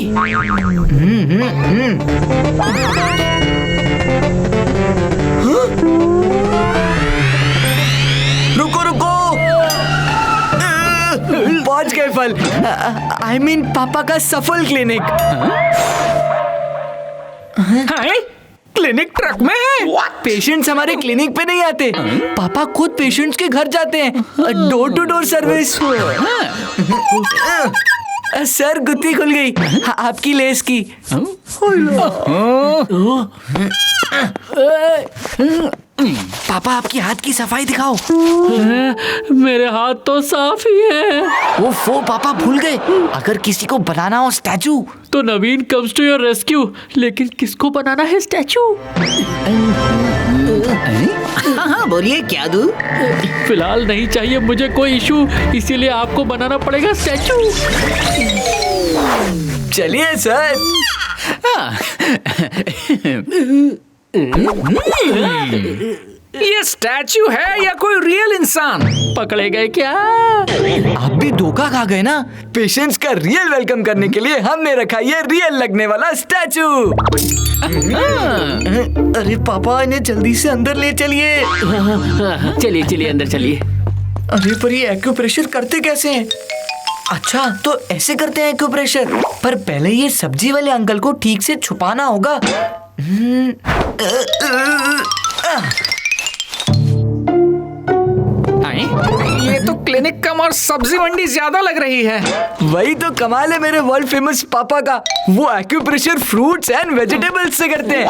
Speaker 7: रुको रुको, पहुंच गए फल। आई मीन पापा का सफल क्लिनिक।
Speaker 10: क्लिनिक ट्रक में है।
Speaker 7: पेशेंट्स हमारे क्लिनिक पे नहीं आते, पापा खुद पेशेंट्स के घर जाते हैं। Door to door service. Sir गुत्ती खुल गई आपकी लेस की। पापा आपकी हाथ की सफाई दिखाओ।
Speaker 6: मेरे हाथ तो साफ ही है।
Speaker 11: वो पापा भूल गए, अगर किसी को बनाना हो स्टैचू
Speaker 6: तो नवीन कम्स टू योर रेस्क्यू, लेकिन किसको बनाना है स्टैचू?
Speaker 11: हाँ बोलिए क्या दूं?
Speaker 6: फिलहाल नहीं चाहिए मुझे कोई इशू, इसीलिए आपको बनाना पड़ेगा स्टैचू।
Speaker 7: चलिए सर।
Speaker 10: ये स्टैचू है या कोई रियल इंसान?
Speaker 6: पकड़े गए क्या?
Speaker 7: आप भी धोखा खा गए ना। पेशेंट्स का रियल वेलकम करने के लिए हमने रखा ये रियल लगने वाला स्टैचू। अरे पापा इन्हें जल्दी से अंदर ले चलिए।
Speaker 6: चलिए चलिए अंदर चलिए।
Speaker 7: अरे पर ये एक्यूप्रेशर करते कैसे हैं? अच्छा, तो ऐसे करते हैं एक्यूप्रेशर। पर पहले ये सब्जी वाले अंकल को ठीक से छुपाना होगा।
Speaker 10: ये तो क्लिनिक कम और सब्जी मंडी ज्यादा लग रही है।
Speaker 7: वही तो कमाल है मेरे वर्ल्ड फेमस पापा का, वो एक्यूप्रेशर फ्रूट्स एंड वेजिटेबल्स से करते हैं।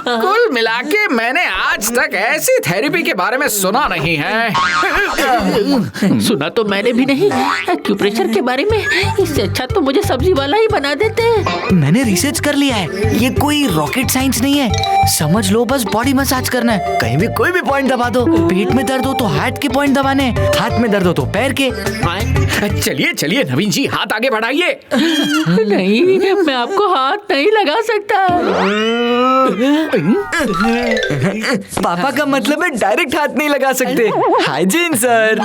Speaker 10: कुल मिला के मैंने आज तक ऐसी थेरेपी के बारे में सुना नहीं है।
Speaker 6: सुना तो मैंने भी नहीं एक्यूप्रेशर के बारे में। इससे अच्छा तो मुझे सब्जी वाला ही बना देते।
Speaker 7: मैंने रिसर्च कर लिया है, ये कोई रॉकेट साइंस नहीं है। समझ लो बस बॉडी मसाज करना है। कहीं भी कोई भी पॉइंट दबा दो। पेट में दर्द हो तो हाथ के पॉइंट दबाने, हाथ में दर्द हो तो पैर के।
Speaker 10: चलिए चलिए नवीन जी, हाथ आगे बढ़ाइए।
Speaker 6: नहीं, मैं आपको हाथ नहीं लगा सकता।
Speaker 7: पापा का मतलब है डायरेक्ट हाथ नहीं लगा सकते। Hygiene sir.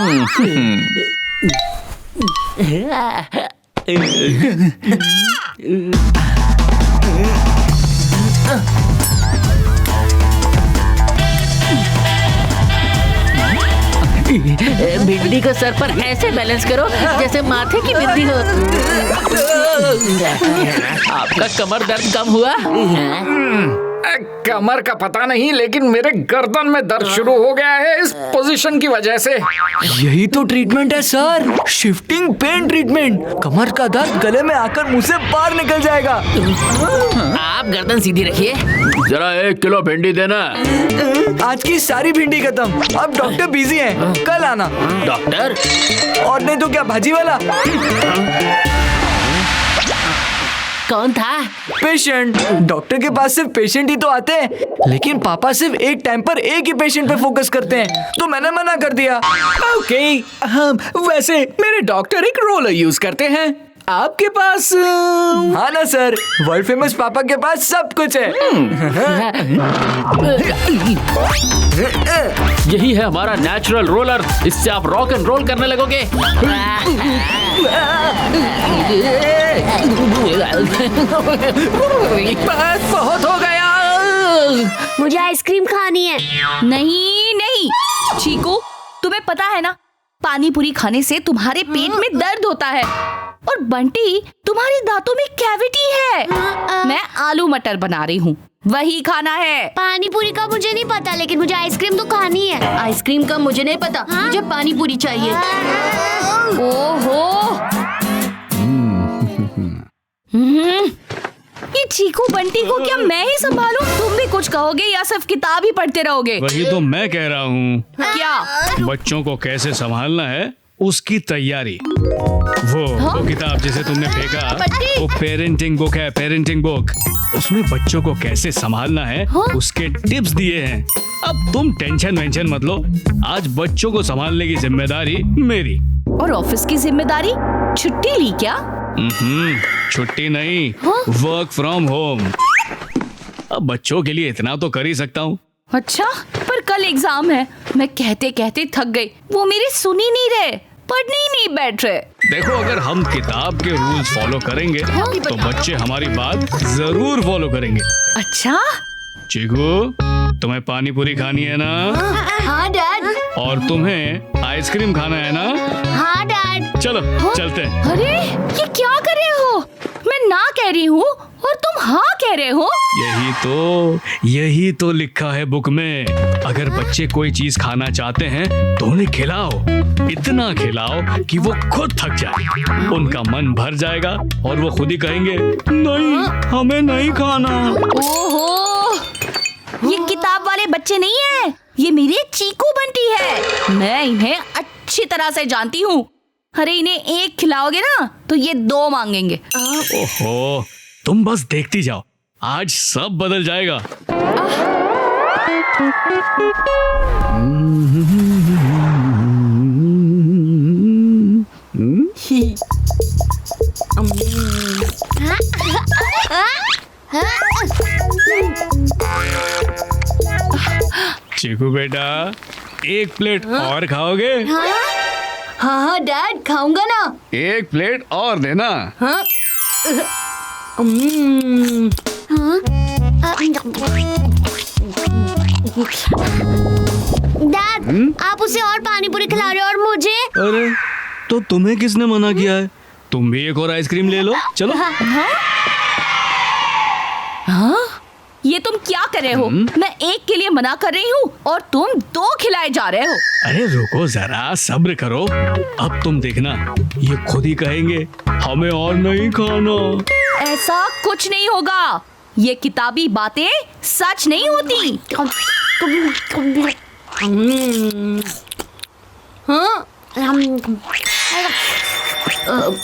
Speaker 6: भिंडी को सर पर ऐसे बैलेंस करो जैसे माथे की बिंदी हो। आपका कमर दर्द कम हुआ?
Speaker 10: कमर का पता नहीं, लेकिन मेरे गर्दन में दर्द शुरू हो गया है इस पोजीशन की वजह से।
Speaker 7: यही तो ट्रीटमेंट है सर, शिफ्टिंग पेन ट्रीटमेंट। कमर का दर्द गले में आकर मुंह से बाहर निकल जाएगा।
Speaker 6: आप गर्दन सीधी रखिए।
Speaker 9: जरा 1 किलो भिंडी देना।
Speaker 7: आज की सारी भिंडी खत्म, अब डॉक्टर बिजी हैं, कल आना।
Speaker 6: डॉक्टर?
Speaker 7: और नहीं तो क्या भाजी वाला।
Speaker 6: कौन था?
Speaker 7: पेशेंट। डॉक्टर के पास सिर्फ पेशेंट ही तो आते हैं, लेकिन पापा सिर्फ एक टाइम पर एक ही पेशेंट पे फोकस करते हैं, तो मैंने मना कर दिया।
Speaker 10: ओके, वैसे मेरे डॉक्टर एक रोलर यूज करते हैं। आपके पास?
Speaker 7: हाँ ना सर, वर्ल्ड फेमस पापा के पास सब कुछ है।
Speaker 6: यही है हमारा नेचुरल रोलर। इससे आप रॉक एंड रोल करने लगोगे।
Speaker 10: बस बहुत हो गया।
Speaker 4: मुझे आइसक्रीम खानी है।
Speaker 3: नहीं नहीं चीकू, तुम्हें पता है ना, पानी पूरी खाने से तुम्हारे पेट में दर्द होता है। और बंटी, तुम्हारी दांतों में कैविटी है। मैं आलू मटर बना रही हूँ, वही खाना है।
Speaker 4: पानी पूरी का मुझे नहीं पता, लेकिन मुझे आइसक्रीम तो खानी है।
Speaker 2: आइसक्रीम का मुझे नहीं पता, मुझे पानी पूरी चाहिए।
Speaker 3: ओहो, ये चीकू बंटी को क्या मैं ही संभालूं? तुम भी कुछ कहोगे या सिर्फ किताब ही पढ़ते रहोगे?
Speaker 1: वही तो मैं कह रहा हूँ।
Speaker 3: क्या?
Speaker 1: बच्चों को कैसे संभालना है उसकी तैयारी। वो किताब जिसे तुमने फेंका, वो पेरेंटिंग बुक है, पेरेंटिंग बुक। उसमें बच्चों को कैसे संभालना है उसके टिप्स दिए हैं। अब तुम टेंशन वेंशन मत लो, आज बच्चों को संभालने की जिम्मेदारी मेरी।
Speaker 3: और ऑफिस की जिम्मेदारी? छुट्टी ली क्या?
Speaker 1: छुट्टी नहीं, वर्क फ्रॉम होम। अब बच्चों के लिए इतना तो कर ही सकता हूँ।
Speaker 3: अच्छा, पर कल एग्जाम है। मैं कहते कहते थक गई, वो मेरी सुन ही नहीं रहे, पढ़ने ही नहीं बैठ रहे।
Speaker 1: देखो, अगर हम किताब के रूल्स फॉलो करेंगे तो बच्चे हमारी बात जरूर फॉलो करेंगे।
Speaker 3: अच्छा
Speaker 1: चीकू, तुम्हें पानी पूरी खानी है ना?
Speaker 2: हाँ डैड।
Speaker 1: और तुम्हें आइसक्रीम खाना है ना?
Speaker 4: हाँ डैड।
Speaker 1: चलो चलते हैं।
Speaker 3: अरे ये क्या कर रहे हो? मैं ना कह रही हूँ और तुम हाँ कह रहे हो।
Speaker 1: यही तो लिखा है बुक में। अगर बच्चे कोई चीज खाना चाहते हैं तो उन्हें खिलाओ, इतना खिलाओ कि वो खुद थक जाए, उनका मन भर जाएगा और वो खुद ही कहेंगे नहीं, हमें नहीं खाना।
Speaker 3: ओहो, ये किताब वाले बच्चे नहीं है, ये मेरे चीकू बंटी है। मैं इन्हें अच्छी तरह से जानती हूँ। अरे इन्हें एक खिलाओगे ना तो ये 2 मांगेंगे।
Speaker 1: ओहो, तुम बस देखती जाओ, आज सब बदल जाएगा। चीकू बेटा, 1 प्लेट और खाओगे?
Speaker 2: हाँ डैड, खाऊंगा ना।
Speaker 1: 1 प्लेट और देना।
Speaker 2: हाँ?
Speaker 4: डैड, आप उसे और पानी पूरी खिला रहे हो और मुझे?
Speaker 1: अरे तो तुम्हें किसने मना किया है? तुम भी एक और आइसक्रीम ले लो, चलो।
Speaker 3: हाँ? ये तुम क्या कर रहे हो? मैं एक के लिए मना कर रही हूँ और तुम 2 खिलाए जा रहे हो।
Speaker 1: अरे रुको जरा, सब्र करो। अब तुम देखना, ये खुद ही कहेंगे हमें और नहीं खाना।
Speaker 3: ऐसा कुछ नहीं होगा। ये किताबी बातें सच नहीं होती।
Speaker 2: हाँ?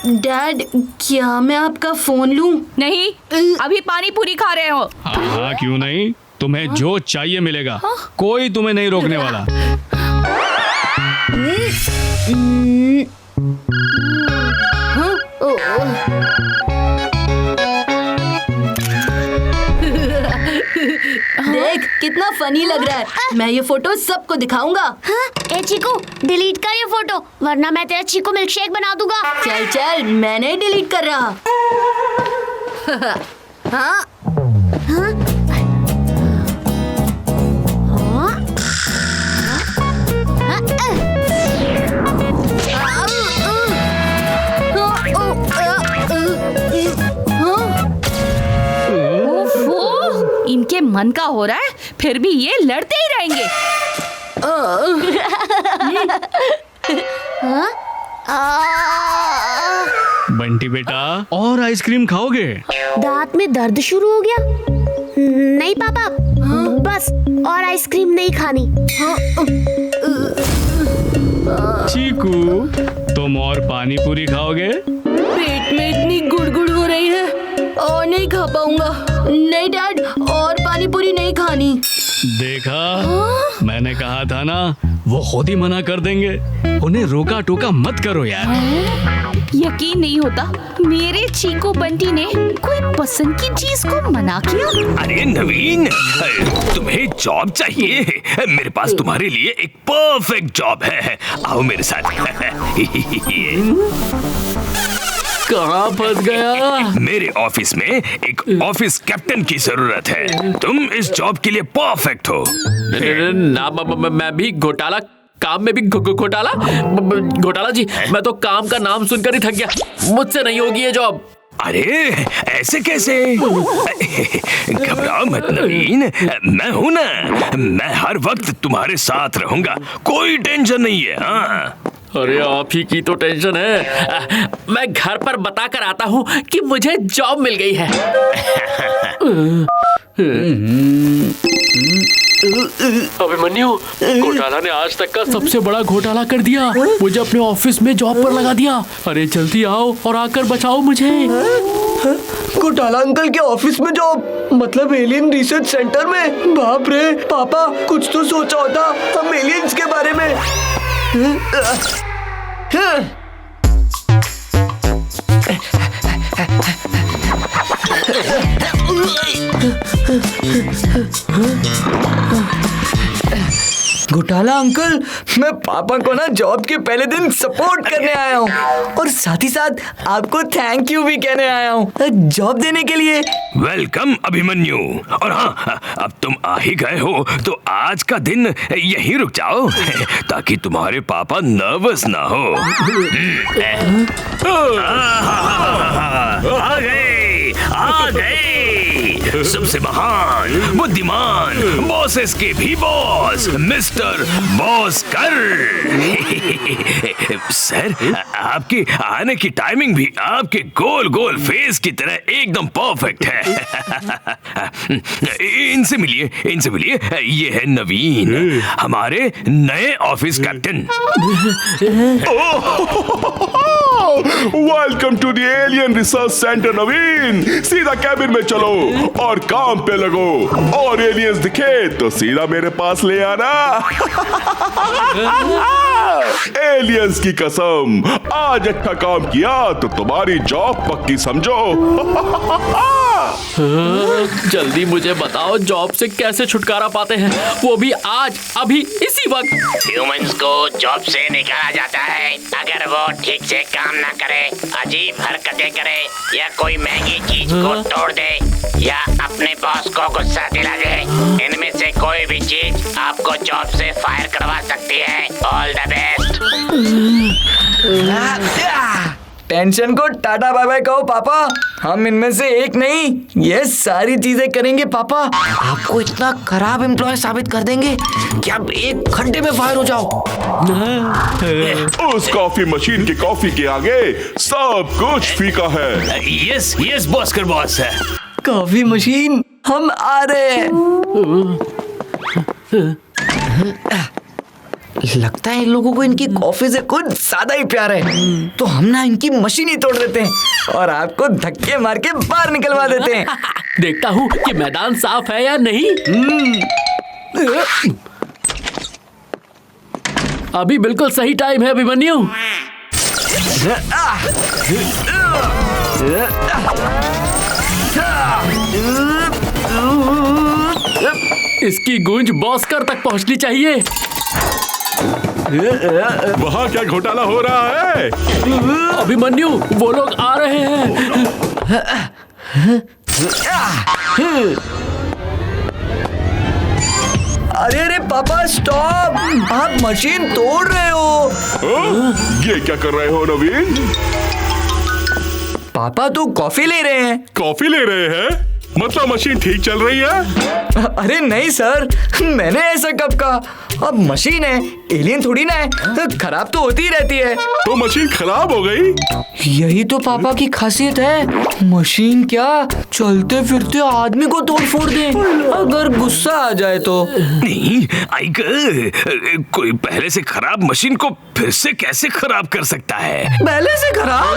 Speaker 2: डैड, क्या मैं आपका फोन लूं?
Speaker 3: नहीं, अभी पानी पूरी खा रहे हो।
Speaker 1: हाँ, क्यों नहीं? तुम्हें जो चाहिए मिलेगा, कोई तुम्हें नहीं रोकने वाला।
Speaker 2: देख कितना फनी लग रहा है। मैं ये फोटो सबको दिखाऊंगा।
Speaker 4: हाँ? ए चीकू, डिलीट कर ये फोटो, वरना मैं तेरा चीकू मिल्कशेक बना दूंगा।
Speaker 2: चल चल, मैं नहीं डिलीट कर रहा। हाँ?
Speaker 4: हाँ?
Speaker 3: इनके मन का हो रहा है, फिर भी ये लड़ते ही रहेंगे।
Speaker 1: बंटी बेटा, और आइसक्रीम खाओगे?
Speaker 4: दांत में दर्द शुरू हो गया? नहीं पापा, बस और आइसक्रीम नहीं खानी।
Speaker 1: चीकू, तुम और पानी पूरी खाओगे?
Speaker 2: पेट में इतनी गुड़गुड़ हो रही है और नहीं खा पाऊंगा। नहीं डैड, और पानी पूरी नहीं खानी।
Speaker 1: देखा, मैंने कहा था ना, वो खुद ही मना कर देंगे। उन्हें रोका टोका मत करो यार।
Speaker 3: यकीन नहीं होता, मेरे चीकू बंटी ने कोई पसंद की चीज को मना किया।
Speaker 5: अरे नवीन, तुम्हें जॉब चाहिए? मेरे पास तुम्हारे लिए एक परफेक्ट जॉब है। आओ मेरे साथ।
Speaker 6: कहाँ फंस गया?
Speaker 5: मेरे ऑफिस में एक ऑफिस कैप्टन की जरूरत है। तुम इस जॉब के लिए परफेक्ट हो।
Speaker 6: ना, मैं भी घोटाला काम में भी घोटाला। घोटाला जी, मैं तो काम का नाम सुनकर ही थक गया। मुझसे नहीं होगी ये जॉब।
Speaker 5: अरे ऐसे कैसे? घबराओ मत नवीन, मैं हूं ना। मैं हर वक्त तुम्हारे साथ रहूंगा, कोई टेंशन नहीं है। हाँ,
Speaker 6: अरे आप ही की तो टेंशन है। मैं घर पर बता कर आता हूँ कि मुझे जॉब मिल गई है। अभिमन्यु, घोटाला ने आज तक का सबसे बड़ा घोटाला कर दिया। मुझे अपने ऑफिस में जॉब पर लगा दिया। अरे जल्दी आओ और आकर बचाओ मुझे।
Speaker 7: घोटाला अंकल के ऑफिस में जॉब, मतलब एलियन रिसर्च सेंटर में। बाप रे पापा, कुछ तो सोचा होता हम एलियंस के बारे में। घोटाला अंकल, मैं पापा को ना जॉब के पहले दिन सपोर्ट करने आया हूँ और साथ ही साथ आपको थैंक यू भी कहने आया हूँ जॉब देने के लिए।
Speaker 5: वेलकम अभिमन्यु। और हाँ, अब तुम आ ही गए हो तो आज का दिन यहीं रुक जाओ ताकि तुम्हारे पापा नर्वस ना हो। आ गए सबसे महान, बुद्धिमान, बॉसेस के भी बॉस, मिस्टर बॉस्कर। सर, आपके आने की टाइमिंग भी आपके गोल गोल फेस की तरह एकदम परफेक्ट है। इनसे मिलिए, इनसे मिलिए। ये है नवीन, हमारे नए office captain.
Speaker 13: Welcome to the alien research centre Naveen. सीधा कैबिन में चलो और काम पे लगो, और एलियंस दिखे तो सीधा मेरे पास ले आना। एलियंस की कसम, आज अच्छा काम किया तो तुम्हारी जॉब पक्की समझो।
Speaker 6: जल्दी मुझे बताओ, जॉब से कैसे छुटकारा पाते हैं, वो भी आज, अभी, इसी वक्त।
Speaker 14: ह्यूमंस को जॉब से निकाला जाता है अगर वो ठीक से काम ना करे, अजीब हरकतें करे, या कोई महंगी चीज को तोड़ दे, या अपने बॉस को गुस्सा दिला दे। इनमें से कोई भी चीज आपको जॉब से फायर करवा सकती है। All the best.
Speaker 7: टेंशन को टाटा बाय बाय कहो पापा। हम इनमें से एक नहीं, ये सारी चीजें करेंगे पापा। आपको इतना खराब एम्प्लॉय साबित कर देंगे कि आप एक घंटे में फायर हो जाओ।
Speaker 13: उस कॉफी मशीन की कॉफी के आगे सब कुछ फीका है।
Speaker 5: यस यस बॉस कर बॉस है।
Speaker 7: कॉफी मशीन, हम आ रहे हैं। लगता है इन लोगों को इनकी कॉफी से कुछ ज्यादा ही प्यार है, तो हम ना इनकी मशीन ही तोड़ देते हैं और आपको धक्के मार के बाहर निकलवा देते हैं।
Speaker 6: देखता हूँ कि मैदान साफ है या नहीं। अभी बिल्कुल सही टाइम है अभिमन्यु। इसकी गूंज बॉस्कर तक पहुंचनी चाहिए।
Speaker 13: वहाँ क्या घोटाला हो रहा है?
Speaker 6: अभिमन्यु, वो लोग आ रहे हैं।
Speaker 7: अरे अरे पापा स्टॉप, आप मशीन तोड़ रहे हो।
Speaker 13: ये क्या कर रहे हो नवीन?
Speaker 7: पापा तो कॉफी ले रहे हैं।
Speaker 13: कॉफी ले रहे हैं? मतलब मशीन ठीक चल रही है?
Speaker 7: अरे नहीं सर, मैंने ऐसा कब कहा। अब मशीन है, एलियन थोड़ी ना है, खराब तो होती ही रहती है।
Speaker 13: तो मशीन खराब हो गई?
Speaker 7: यही तो पापा की खासियत है। मशीन क्या, चलते फिरते आदमी को तोड़ फोड़ दे अगर गुस्सा आ जाए तो।
Speaker 5: नहीं आइगर, कोई पहले से खराब मशीन को फिर से कैसे खराब कर सकता है?
Speaker 7: पहले से खराब?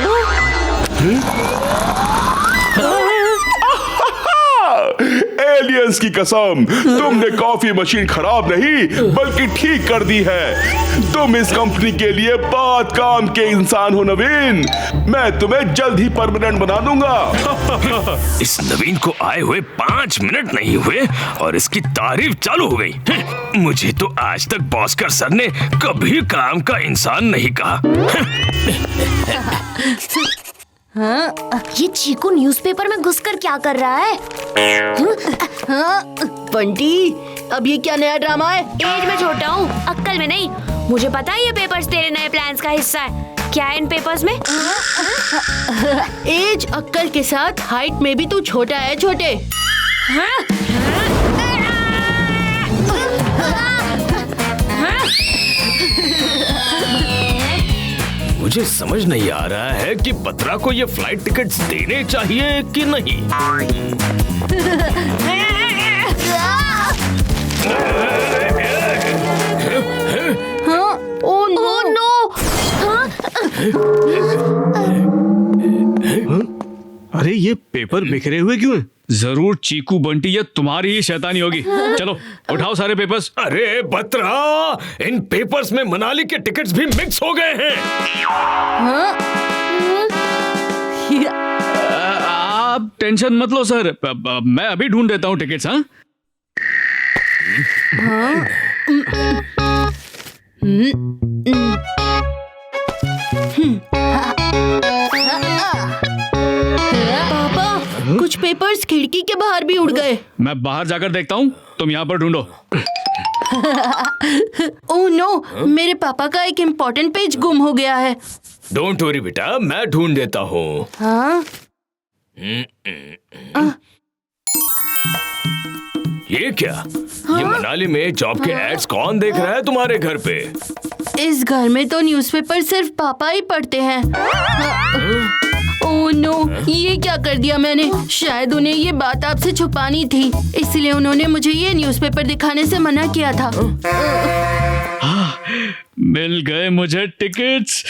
Speaker 13: एलियंस की कसम, तुमने कॉफी मशीन खराब नहीं बल्कि ठीक कर दी है। तुम इस कंपनी के लिए बहुत काम के इंसान हो नवीन। मैं तुम्हें जल्द ही परमानेंट बना दूंगा।
Speaker 5: इस नवीन को आए हुए 5 मिनट नहीं हुए और इसकी तारीफ चालू हो गई। मुझे तो आज तक बॉस्कर सर ने कभी काम का इंसान नहीं कहा।
Speaker 4: हाँ? ये चीकू न्यूज़पेपर में घुसकर क्या कर रहा है?
Speaker 2: बंटी, अब ये क्या नया ड्रामा है?
Speaker 4: एज में छोटा हूँ, अक्ल में नहीं। मुझे पता है ये पेपर्स तेरे नए प्लान्स का हिस्सा है। क्या है इन पेपर्स में?
Speaker 2: एज अक्ल के साथ हाइट में भी तू छोटा है छोटे।
Speaker 4: हाँ?
Speaker 5: मुझे समझ नहीं आ रहा है कि बत्रा को ये फ्लाइट टिकट्स देने चाहिए कि नहीं।
Speaker 2: हाँ? Oh no!
Speaker 1: अरे ये पेपर बिखरे हुए क्यों हैं? जरूर चीकू बंटी ये तुम्हारी ही शैतानी होगी। चलो उठाओ सारे पेपर्स।
Speaker 5: अरे बत्रा, इन पेपर्स में मनाली के टिकट्स भी मिक्स हो गए हैं।
Speaker 1: आप टेंशन मत लो सर, मैं अभी ढूंढ देता हूँ टिकट्स। हाँ?
Speaker 2: कुछ पेपर्स खिड़की के बाहर भी उड़ गए।
Speaker 1: मैं बाहर जाकर देखता हूँ, तुम यहाँ पर ढूंढो।
Speaker 2: ओह नो, मेरे पापा का एक इम्पोर्टेंट पेज गुम हो गया है।
Speaker 5: डोंट वरी बेटा, मैं ढूंढ देता हूँ।
Speaker 2: हाँ?
Speaker 5: ये क्या? हाँ? ये मनाली में जॉब के एड्स कौन देख रहा है तुम्हारे घर पे?
Speaker 2: इस घर में तो न्यूज़पेपर सिर्फ पापा ही पढ़ते हैं। ओह नो, ये क्या कर दिया मैंने? शायद उन्हें ये बात आपसे छुपानी थी, इसलिए उन्होंने मुझे ये न्यूज़पेपर दिखाने से मना किया था।
Speaker 1: मिल गए मुझे टिकट्स।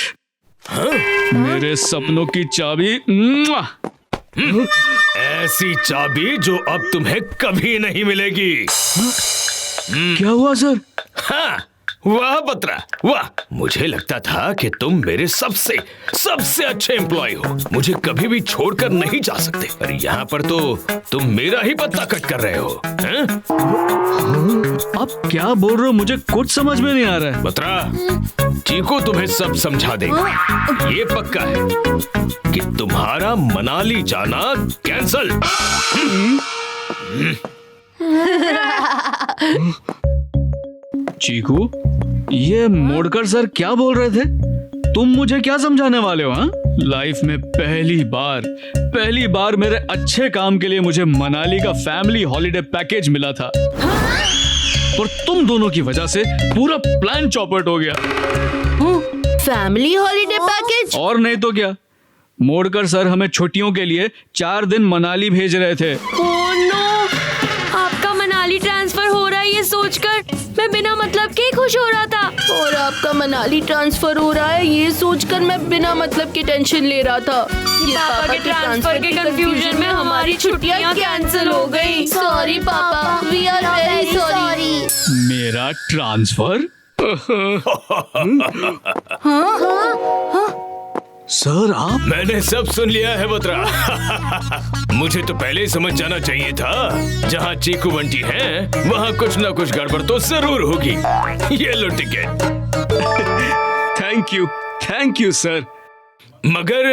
Speaker 1: मेरे सपनों की चाबी।
Speaker 5: ऐसी चाबी जो अब तुम्हें कभी नहीं मिलेगी।
Speaker 1: क्या हुआ सर?
Speaker 5: हाँ, वाह बत्रा वाह, मुझे लगता था कि तुम मेरे सबसे अच्छे एम्प्लॉय हो, मुझे कभी भी छोड़कर नहीं जा सकते। पर यहाँ पर तो तुम मेरा ही पत्ता कट कर रहे हो।
Speaker 1: आप क्या बोल रहे हो? मुझे कुछ समझ में नहीं आ रहा है।
Speaker 5: बत्रा, चीकू तुम्हें सब समझा देगा। ये पक्का है कि तुम्हारा मनाली जाना कैंसल।
Speaker 1: चीकू, ये मोड़कर सर क्या बोल रहे थे? तुम मुझे क्या समझाने वाले हो? हाँ, लाइफ में पहली बार मेरे अच्छे काम के लिए मुझे मनाली का फैमिली हॉलिडे पैकेज मिला था, और तुम दोनों की वजह से पूरा प्लान चौपट हो गया।
Speaker 2: Family holiday package?
Speaker 1: और नहीं तो क्या, मोड़कर सर हमें छुट्टियों के लिए 4 दिन मनाली भेज रहे थे।
Speaker 4: ओह नो, आपका मनाली ट्रांसफर हो रहा है ये सोचकर मैं बिना मतलब के खुश हो रहा था।
Speaker 2: और आपका मनाली ट्रांसफर हो रहा है ये सोचकर मैं बिना मतलब की टेंशन ले रहा था।
Speaker 4: पापा के ट्रांसफर के कंफ्यूजन में हमारी छुट्टियां कैंसिल हो गई।
Speaker 2: सॉरी पापा, वी आर वेरी सॉरी।
Speaker 1: मेरा ट्रांसफर? सर आप?
Speaker 5: मैंने सब सुन लिया है बत्रा। मुझे तो पहले ही समझ जाना चाहिए था, जहाँ चीकू बंटी है वहाँ कुछ ना कुछ गड़बड़ तो जरूर होगी। ये लो टिकट।
Speaker 1: Thank you sir.
Speaker 5: मगर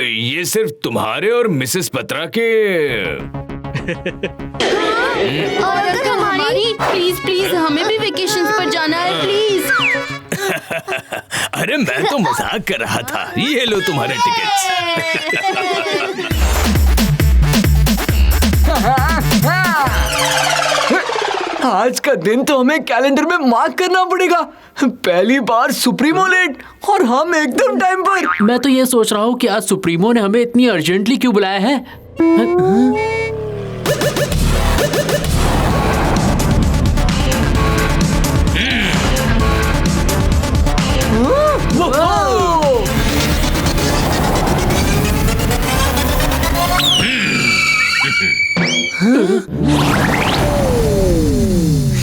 Speaker 5: ये सिर्फ तुम्हारे और मिसेस बत्रा के।
Speaker 2: और अगर हमारी? प्लीज हमें भी वेकेशंस पर जाना है प्लीज।
Speaker 5: अरे मैं तो मजाक कर रहा था। ये लो तुम्हारे टिकट्स।
Speaker 7: आज का दिन तो हमें कैलेंडर में मार्क करना पड़ेगा। पहली बार सुप्रीमो लेट और हम एकदम टाइम पर।
Speaker 6: मैं तो ये सोच रहा हूँ कि आज सुप्रीमो ने हमें इतनी अर्जेंटली क्यों बुलाया है।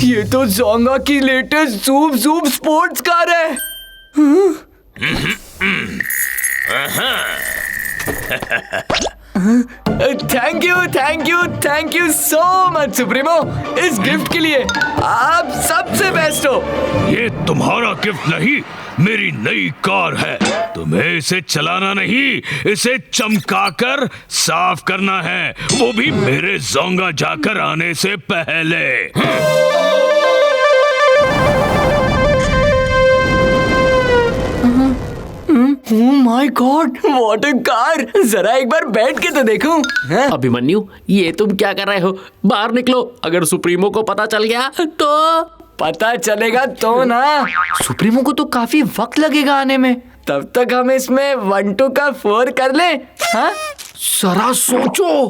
Speaker 7: ये तो जोंगा की latest zoom zoom sports car है। Thank you so much supremo इस गिफ्ट के लिए। आप सबसे बेस्ट हो।
Speaker 5: ये तुम्हारा गिफ्ट नहीं, मेरी नई कार है। तुम्हें इसे चलाना नहीं, इसे चमकाकर साफ करना है, वो भी मेरे जोंगा जाकर आने से पहले।
Speaker 7: Oh my God, what a car. जरा एक बार बैठ के तो देखूं।
Speaker 6: अभिमन्यु, ये तुम क्या कर रहे हो? बाहर निकलो, अगर सुप्रीमो को पता चल गया तो।
Speaker 7: पता चलेगा तो ना, सुप्रीमो को तो काफी वक्त लगेगा आने में। तब तक हम इसमें 1 2 का 4 कर ले। हाँ, जरा सोचो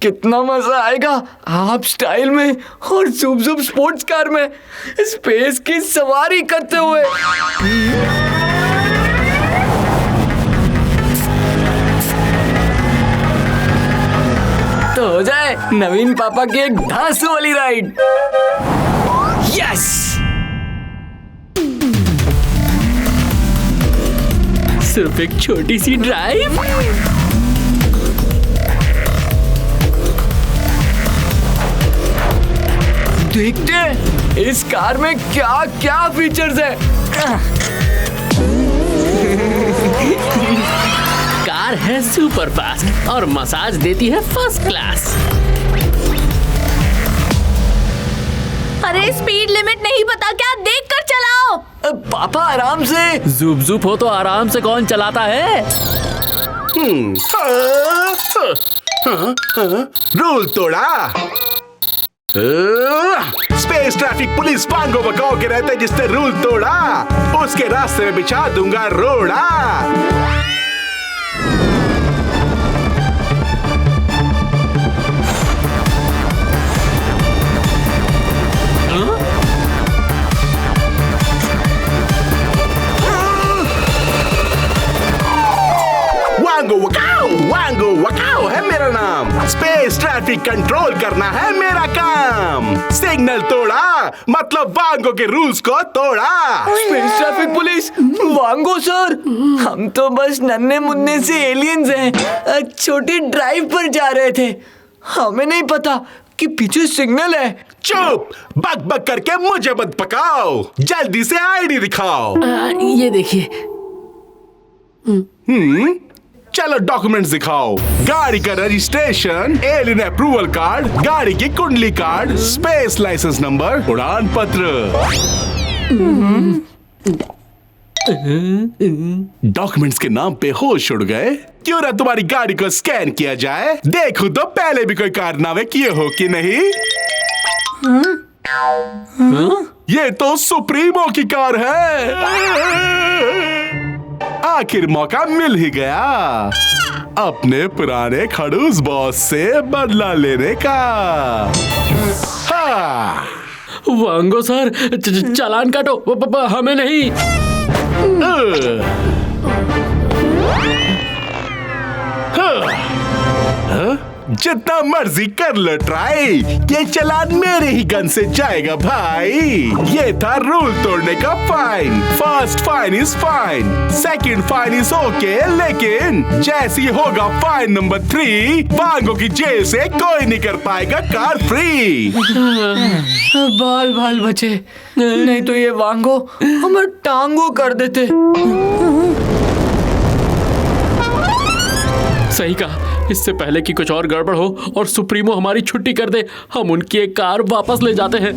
Speaker 7: कितना मजा आएगा आप स्टाइल में और ज़ूम ज़ूम स्पोर्ट्स कार में स्पेस की सवारी करते हुए। तो हो जाए नवीन पापा की एक धांसू वाली राइड। यस,
Speaker 6: सिर्फ एक छोटी सी ड्राइव।
Speaker 7: देखते हैं इस कार में क्या क्या फीचर्स है।
Speaker 6: कार है सुपर फास्ट और मसाज देती है फर्स्ट क्लास।
Speaker 12: अरे स्पीड लिमिट नहीं पता क्या, देख कर चलाओ।
Speaker 7: पापा आराम से।
Speaker 6: जुप जुप हो तो आराम से कौन चलाता है?
Speaker 13: रूल तोड़ा। स्पेस ट्रैफिक पुलिस वांगो बकाओ के रहते जिसने रूल तोड़ा उसके रास्ते में बिछा दूंगा रोड़ा। वांगो वकाओ है मेरा नाम। स्पेस ट्रैफिक कंट्रोल करना है मेरा काम। सिग्नल तोड़ा मतलब वांगो के रूल्स को तोड़ा।
Speaker 7: स्पेस ट्रैफिक पुलिस वांगो सर, हम तो बस नन्हे मुन्ने से एलियंस हैं। छोटी ड्राइव पर जा रहे थे, हमें नहीं पता कि पीछे सिग्नल है।
Speaker 13: चुप, बक बक करके मुझे मत पकाओ, जल्दी से आईडी दिखाओ।
Speaker 6: ये देखिए।
Speaker 13: चलो डॉक्यूमेंट्स दिखाओ। गाड़ी का रजिस्ट्रेशन, एलियन अप्रूवल कार्ड, गाड़ी की कुंडली कार्ड, स्पेस लाइसेंस नंबर, उड़ान पत्र। डॉक्यूमेंट्स के नाम पे होश उड़ गए। क्यों ना तुम्हारी गाड़ी को स्कैन किया जाए, देखो तो पहले भी कोई कारनामे किए हो कि नहीं। ये तो सुप्रीमो की कार है। आखिर मौका मिल ही गया अपने पुराने खड़ूस बॉस से बदला लेने का। हाँ।
Speaker 6: वांगो सर, चालान काटो, हमें नहीं।
Speaker 13: जितना मर्जी कर लो ट्राई, ये चालान मेरे ही गन से जाएगा भाई। ये था रूल तोड़ने का fine. First fine is fine, second fine is okay, लेकिन जैसी होगा फाइन नंबर 3, वांगो की जेल से कोई नहीं कर पाएगा कार फ्री।
Speaker 7: बाल बाल बचे, नहीं तो ये वांगो हमें टांगो कर देते।
Speaker 6: सही कहा, इससे पहले कि कुछ और गड़बड़ हो और सुप्रीमो हमारी छुट्टी कर दे, हम उनकी एक कार वापस ले जाते हैं।